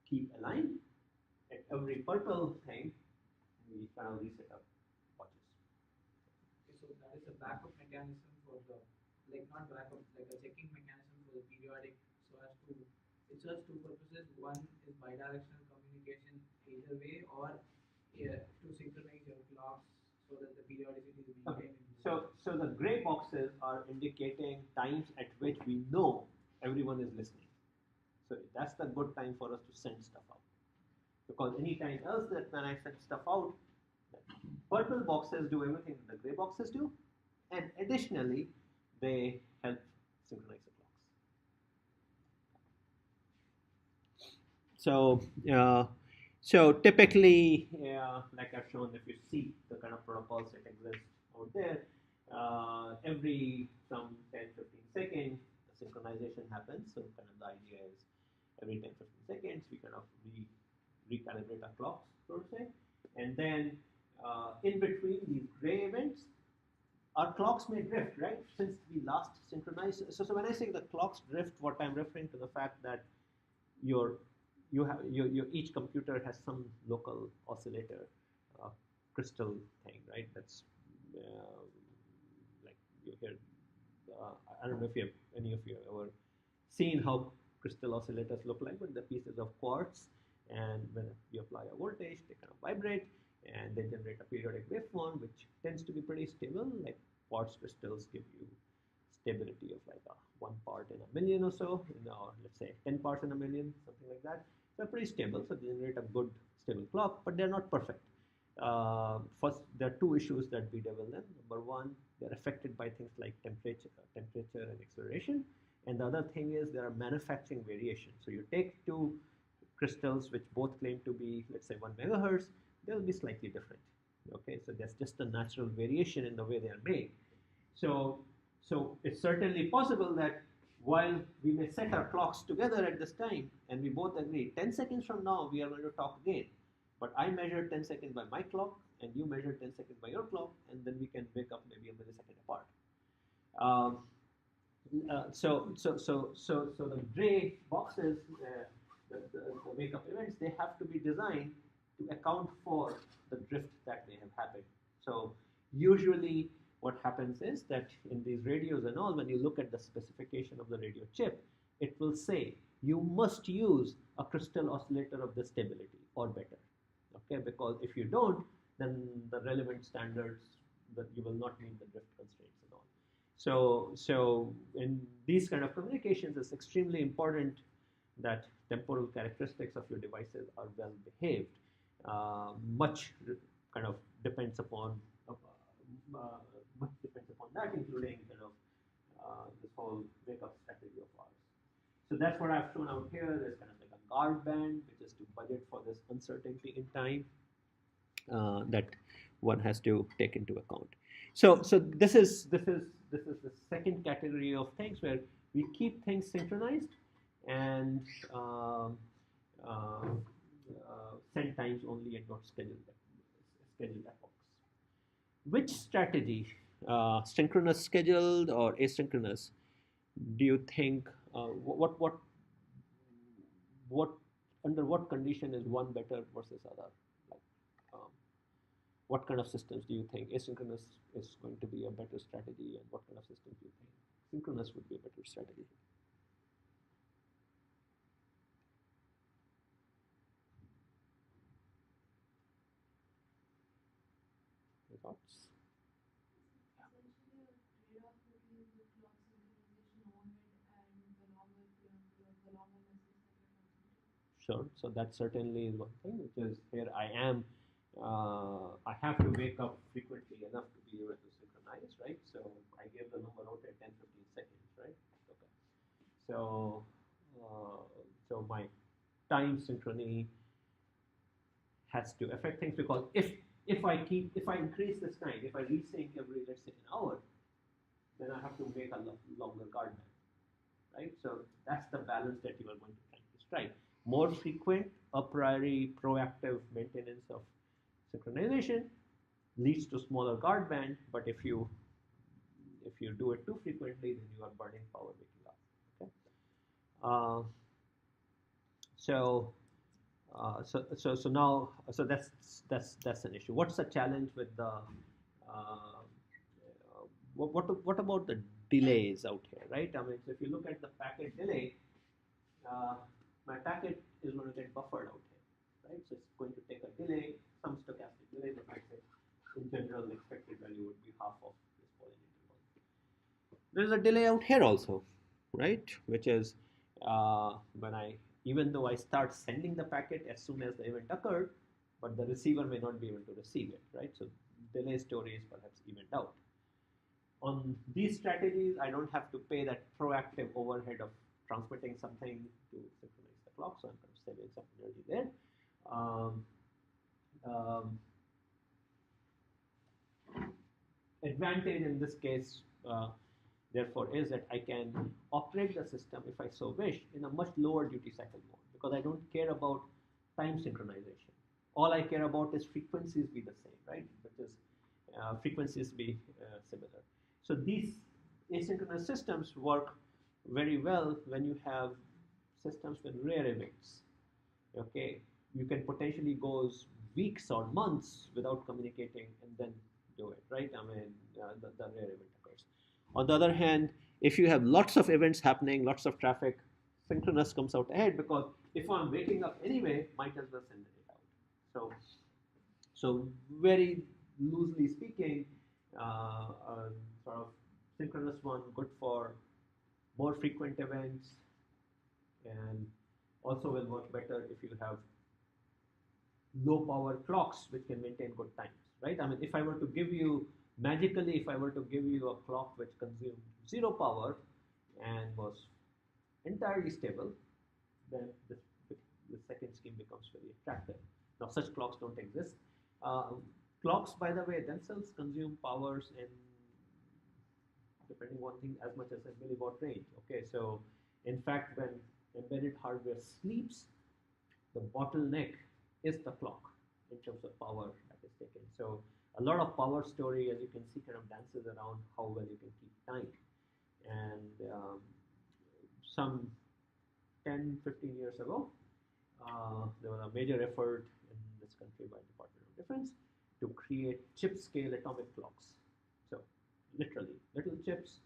keep aligned at every purple thing, we kind of reset up watches. Okay, so that is a backup mechanism for the like not backup like a checking mechanism for the periodic so as to it serves two purposes. One is bidirectional communication either way or to synchronize your clocks so that the periodicity is Okay. maintained. So the gray boxes are indicating times at which we know everyone is listening. So that's the good time for us to send stuff out. Because any time else that when I send stuff out, the purple boxes do everything that the gray boxes do, and additionally, they help synchronize the clocks. So typically, like I've shown, if you see the kind of protocols that exist out there, every some 10, 15 seconds, the synchronization happens. So kind of the idea is every 10, 15 seconds, we kind of recalibrate our clocks, so to say. And then in between these gray events, our clocks may drift, right? Since we last synchronized. So when I say the clocks drift, what I'm referring to the fact that your each computer has some local oscillator crystal thing, right? That's like you hear. I don't know if any of you have ever seen how crystal oscillators look like, but the pieces of quartz, and when you apply a voltage, they kind of vibrate and they generate a periodic waveform, which tends to be pretty stable. Like quartz crystals give you stability of like 1 part in a million or so, or let's say 10 parts in a million, something like that. They're pretty stable, so they generate a good stable clock, but they're not perfect. First, there are two issues that bedevil them. Number one, they're affected by things like temperature and acceleration. And the other thing is there are manufacturing variations. So you take two crystals which both claim to be, let's say, 1 megahertz, they'll be slightly different. Okay, so that's just a natural variation in the way they are made. So it's certainly possible that while we may set our clocks together at this time and we both agree 10 seconds from now we are going to talk again, but I measure 10 seconds by my clock and you measure 10 seconds by your clock, and then we can wake up maybe a millisecond apart. So the gray boxes, the wake up events, they have to be designed to account for the drift that may have happened. So usually what happens is that in these radios and all, when you look at the specification of the radio chip, it will say you must use a crystal oscillator of this stability or better. Okay, because if you don't, then the relevant standards that you will not meet the drift constraints and all. So in these kind of communications, it's extremely important that temporal characteristics of your devices are well behaved. Much kind of depends upon that, including kind of this whole wake-up strategy of ours. So that's what I've shown out here. There's kind of like a guard band, which is to budget for this uncertainty in time that one has to take into account. So this is the second category of things where we keep things synchronized and send times only and not schedule epochs. Which strategy, synchronous scheduled or asynchronous, do you think? What under what condition is one better versus other? Like, what kind of systems do you think asynchronous is going to be a better strategy, and what kind of systems do you think synchronous would be a better strategy? Your thoughts? Essentially, a trade-off between the clock synchronization overhead and the longer preamble or the longer message that you're transmitting? Sure. So that certainly is one thing, which is here I am. I have to wake up frequently enough to be able to synchronize, right? So I give the number out at 10, 15 seconds, right? Okay. So, so my time synchrony has to affect things because if I increase this time, if I resync every let's say an hour, then I have to make a longer guard band, right? So that's the balance that you are going to try to strike. More frequent, a priori proactive maintenance of synchronization leads to smaller guard band, but if you do it too frequently, then you are burning power waking up. Okay. Uh, so, so now, so that's an issue. What's the challenge with the what about the delays out here, right? I mean, so if you look at the packet delay, my packet is going to get buffered out here, right? So it's going to take a delay, some stochastic delay, but I say in general, the expected value would be half of this polling interval. There's a delay out here also, right? Which is when even though I start sending the packet as soon as the event occurred, but the receiver may not be able to receive it, right? So delay story is perhaps evened out. On these strategies, I don't have to pay that proactive overhead of transmitting something to synchronize the clock, so I'm kind of saving some energy there. Advantage in this case, therefore, is that I can operate the system, if I so wish, in a much lower duty cycle mode because I don't care about time synchronization. All I care about is frequencies be the same, right? Which is frequencies be similar. So these asynchronous systems work very well when you have systems with rare events. Okay, you can potentially go weeks or months without communicating and then do it, right? I mean, the rare event occurs. On the other hand, if you have lots of events happening, lots of traffic, synchronous comes out ahead because if I'm waking up anyway, might as well send it out. So very loosely speaking, sort of synchronous one good for more frequent events and also will work better if you have low power clocks which can maintain good times, right? I mean, if I were to give you magically, if I were to give you a clock which consumed zero power and was entirely stable, then the second scheme becomes very attractive. Now, such clocks don't exist. Clocks, by the way, themselves consume powers in, depending on things, as much as a milliwatt range. Okay, so in fact, when embedded hardware sleeps, the bottleneck is the clock in terms of power that is taken. So a lot of power story, as you can see, kind of dances around how well you can keep time. And some 10, 15 years ago, there was a major effort in this country by Department of Defense to create chip-scale atomic clocks. So literally, little chips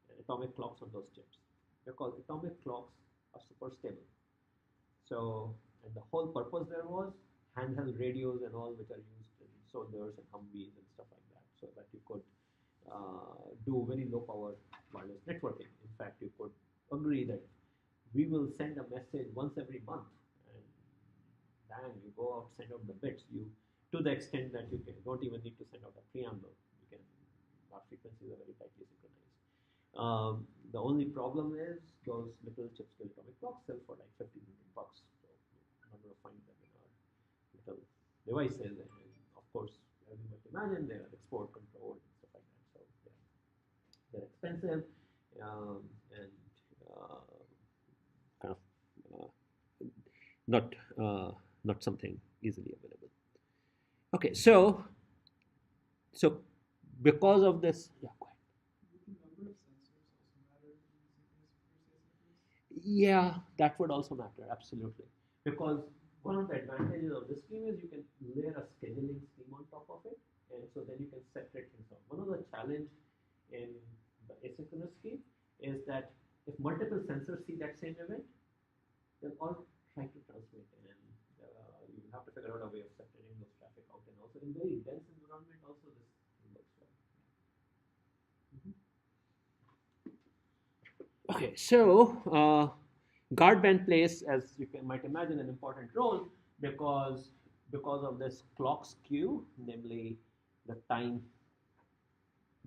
and atomic clocks on those chips. They're called atomic clocks are super stable. So, and the whole purpose there was handheld radios and all which are used in soldiers and Humvees and stuff like that, so that you could do very low power wireless networking. In fact, you could agree that we will send a message once every month, and bang, you go out, send out the bits. You, to the extent that you don't even need to send out a preamble. You can, our frequencies are very tightly synchronized. The only problem is those little chip-scale atomic clocks sell for like $1,500. So we're not going to find them in our little devices. And of course, as you might imagine, they are export controlled and stuff like that. So they're expensive and kind of not something easily available. Okay, so because of this, yeah, go ahead. Would the number of sensors also matter in synchronous versus asynchronous? Yeah, that would also matter, absolutely. Because one of the advantages of this scheme is you can layer a scheduling scheme on top of it, and so then you can separate things out. One of the challenge in the asynchronous scheme is that if multiple sensors see that same event, they'll all try to transmit, and you have to figure out a way of separating those traffic out. And also in very dense environment, also this works well. Okay, so guard band plays, as you might imagine, an important role because of this clock skew, namely the time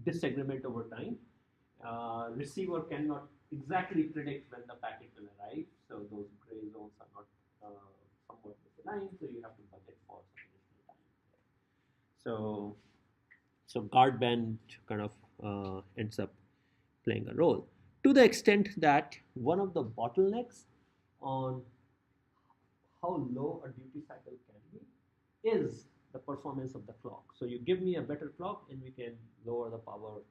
disagreement over time. Receiver cannot exactly predict when the packet will arrive, so those gray zones are not somewhat misaligned, so you have to budget for some additional time. So, so guard band kind of ends up playing a role to the extent that one of the bottlenecks on how low a duty cycle can be is the performance of the clock. So you give me a better clock and we can lower the power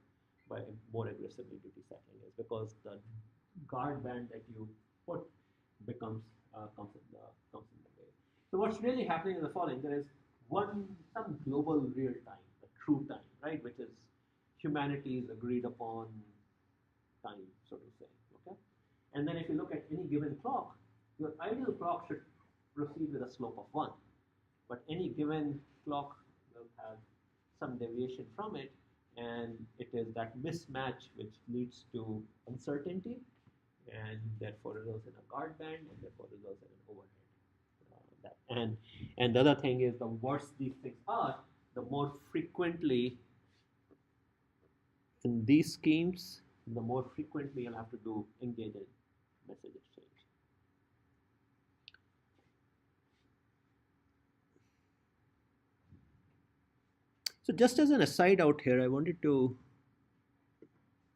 by more aggressively duty cycling is because the guard band that you put becomes comes in the way. So what's really happening in the following, there is some global real time, the true time, right, which is humanity's agreed upon time, so to say. Okay, and then if you look at any given clock, your ideal clock should proceed with a slope of 1, but any given clock will have some deviation from it, and it is that mismatch which leads to uncertainty and therefore results in a guard band and therefore results in an overhead. And the other thing is, the worse these things are, the more frequently in these schemes, the more frequently you'll have to engage in message exchange. So just as an aside out here, I wanted to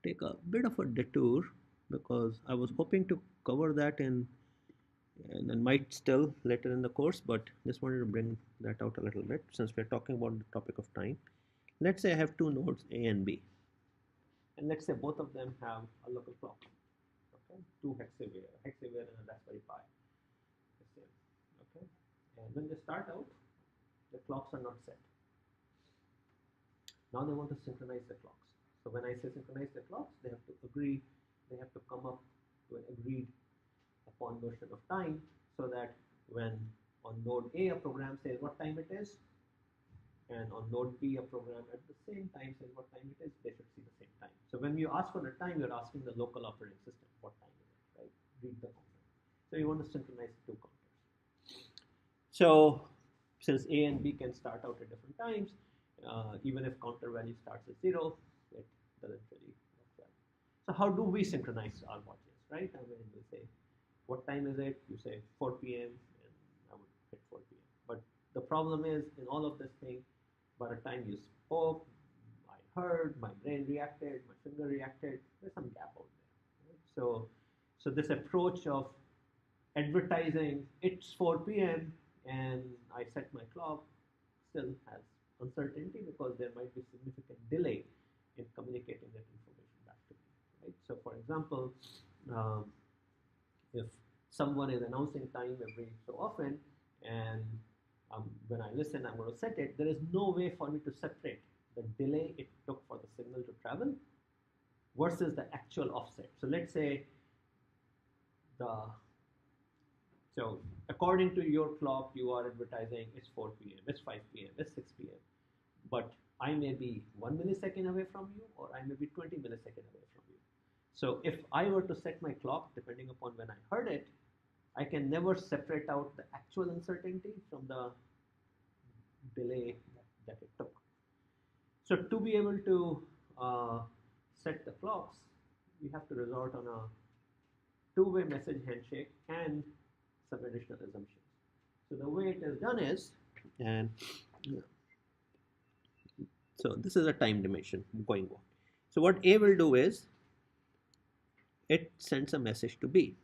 take a bit of a detour because I was hoping to cover that and might still later in the course, but just wanted to bring that out a little bit since we're talking about the topic of time. Let's say I have two nodes A and B, and let's say both of them have a local clock, okay, two Hexaware and a Raspberry Pi, okay, and when they start out, the clocks are not set. Now they want to synchronize the clocks. So when I say synchronize the clocks, they have to agree, they have to come up to an agreed upon notion of time so that when on node A a program says what time it is, and on node B a program at the same time says what time it is, they should see the same time. So when you ask for the time, you're asking the local operating system what time is it, right? Read the counter. So you want to synchronize the two counters. So since A and B can start out at different times, even if counter value starts at 0, it doesn't really work well. So how do we synchronize our watches, right? I mean, we say, what time is it? You say 4 p.m. and I would hit 4 p.m. But the problem is, in all of this thing, by the time you spoke, I heard, my brain reacted, my finger reacted, there's some gap out there. Right? So this approach of advertising it's 4 p.m. and I set my clock still has uncertainty because there might be significant delay in communicating that information back to me. Right? So, for example, um, if someone is announcing time every so often, and when I listen, I'm going to set it, there is no way for me to separate the delay it took for the signal to travel versus the actual offset. So let's say so according to your clock, you are advertising it's 4 p.m., it's 5 p.m., it's 6 p.m. But I may be 1 millisecond away from you, or I may be 20 milliseconds away from you. So if I were to set my clock, depending upon when I heard it, I can never separate out the actual uncertainty from the delay that it took. So to be able to set the clocks, we have to resort on a two-way message handshake and some additional assumptions. So the way it is done is, and so this is a time dimension going on. So what A will do is, it sends a message to B,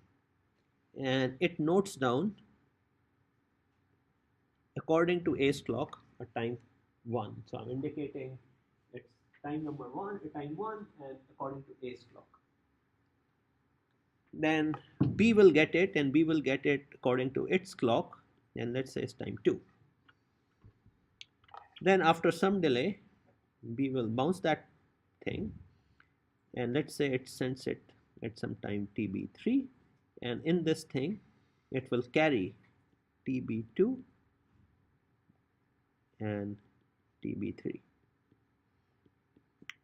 and it notes down according to A's clock a time 1. So I'm indicating it's time number 1, time 1, and according to A's clock. Then B will get it, and B will get it according to its clock, and let's say it's time 2. Then after some delay, B will bounce that thing, and let's say it sends it at some time TB3, and in this thing it will carry TB2 and TB3,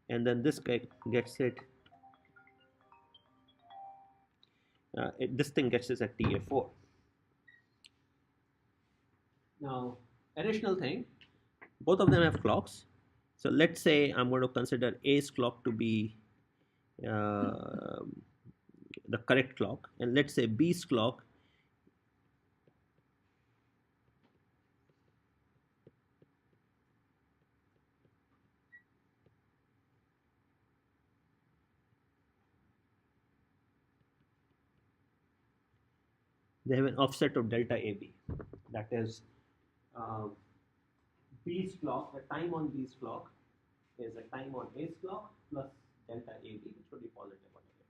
and then this guy gets it this thing gets us at TA4. Now, additional thing, both of them have clocks. So let's say I'm going to consider A's clock to be uh, the correct clock, and let's say B's clock they have an offset of delta AB. That is, uh, B's clock, the time on B's clock is the time on A's clock plus delta AB, which will be positive or negative.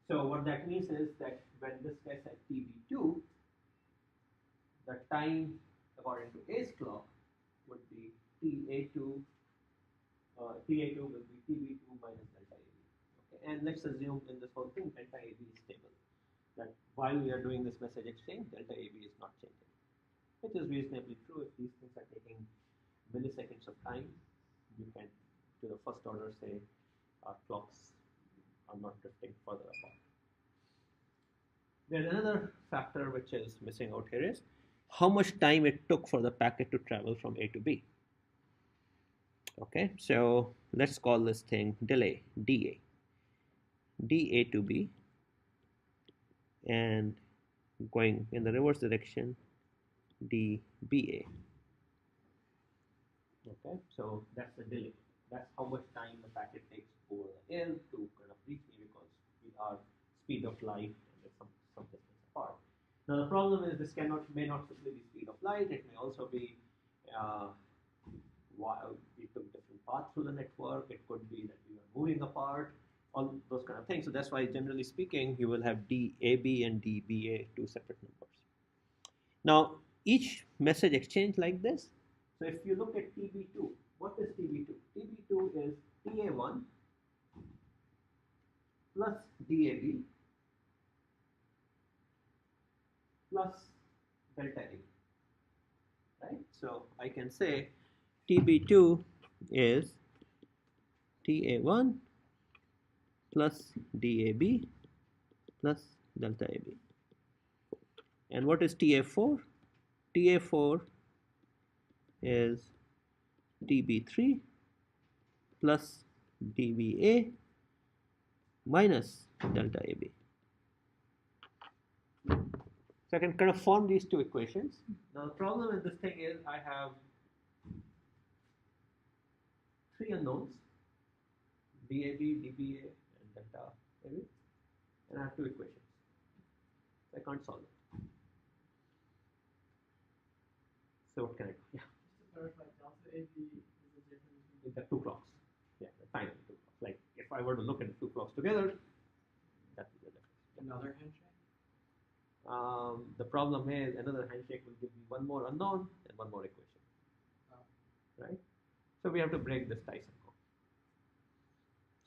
So what that means is that when this gets at TB2, the time according to A's clock would be TA2. TA2 will be TB2 minus delta AB. Okay, and let's assume in this whole thing delta AB is stable. That while we are doing this message exchange, delta AB is not changing, which is reasonably true. If these things are taking milliseconds of time, you can, to the first order, say our clocks are not drifting further apart. There's another factor which is missing out here is how much time it took for the packet to travel from A to B. Okay, so let's call this thing delay, DA. DA to B, and going in the reverse direction, DBA. Okay, so that's the delay. That's how much time the packet takes over the air to kind of reach me, because we are speed of light and there's some distance apart. Now the problem is this may not simply be speed of light. It may also be while we took different paths through the network. It could be that we are moving apart, all those kind of things. So that's why, generally speaking, you will have DAB and DBA, two separate numbers. Now, each message exchange like this. So if you look at TB2, what is TB2? TB2 is TA1 plus DAB plus delta AB, right? So I can say TB2 is TA1 plus DAB plus delta AB. And what is TA4? TA4 is DB3 plus DBA minus delta AB. So I can kind of form these two equations. Now the problem with this thing is I have three unknowns, DAB, DBA, and delta AB, and I have two equations. So I can't solve it. So what can I do? Yeah. Just to clarify, delta AB is the difference between The two clocks. Yeah, the time of the two clocks. Like if I were to look at the two clocks together, that is the difference. another handshake. The problem is another handshake will give me one more unknown and one more equation. Oh. Right? So we have to break this Tyson code.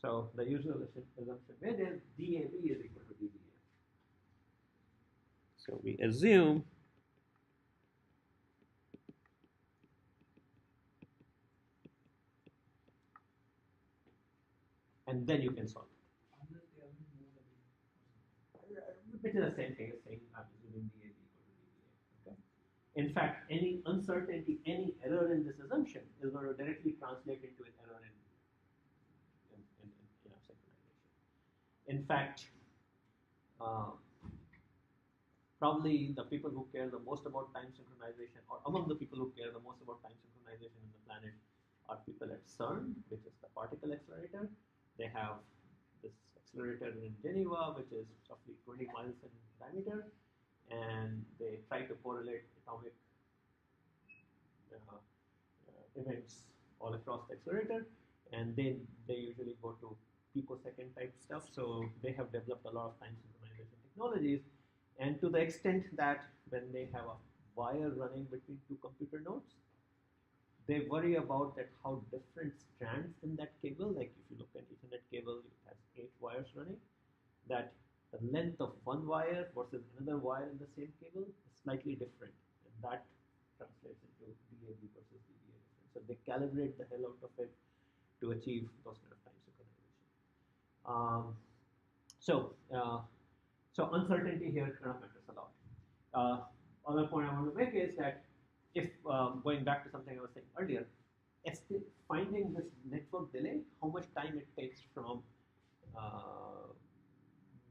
So the usual assumption made is DAB is equal to DBA. So we assume and then you can solve it. Unless they are more than Which is the same thing as saying I'm assuming DAB equal to DBA. Okay. In fact, any uncertainty, any error in this assumption is going to directly translate into an error in our synchronization. In fact, probably the people who care the most about time synchronization, or among the people who care the most about time synchronization in the planet, are people at CERN, which is the particle accelerator. They have this accelerator in Geneva, which is roughly 20 miles in diameter, and they try to correlate atomic events all across the accelerator, and they usually go to picosecond type stuff. So they have developed a lot of time synchronization technologies, and to the extent that when they have a wire running between two computer nodes, they worry about that how different strands in that cable, like if you look at Ethernet cable, it has 8 wires running, that the length of one wire versus another wire in the same cable is slightly different, and that translates into DAB versus DBA difference. So they calibrate the hell out of it to achieve those kind of time synchronization. So, so uncertainty here kind of matters a lot. Other point I want to make is that if going back to something I was saying earlier, finding this network delay, how much time it takes from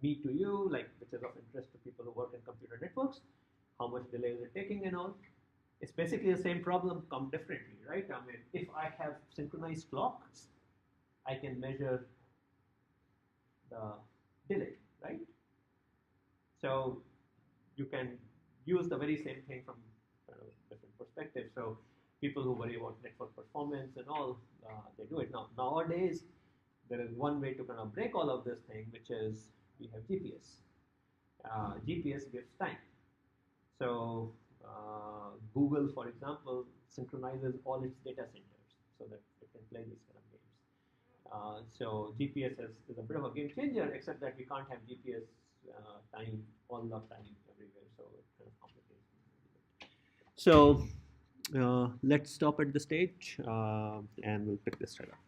me to you, like which is of interest to people who work in computer networks, how much delay is it taking and all. It's basically the same problem come differently, right? I mean, if I have synchronized clocks, I can measure the delay, right? So you can use the very same thing from kind of different perspectives. So people who worry about network performance and all, they do it. Now, nowadays, there is one way to kind of break all of this thing, which is we have GPS. GPS gives time. So Google, for example, synchronizes all its data centers so that it can play these kind of games. So GPS is a bit of a game changer, except that we can't have GPS time all the time everywhere, so it kind of complicates things. So let's stop at the stage and we'll pick this right up.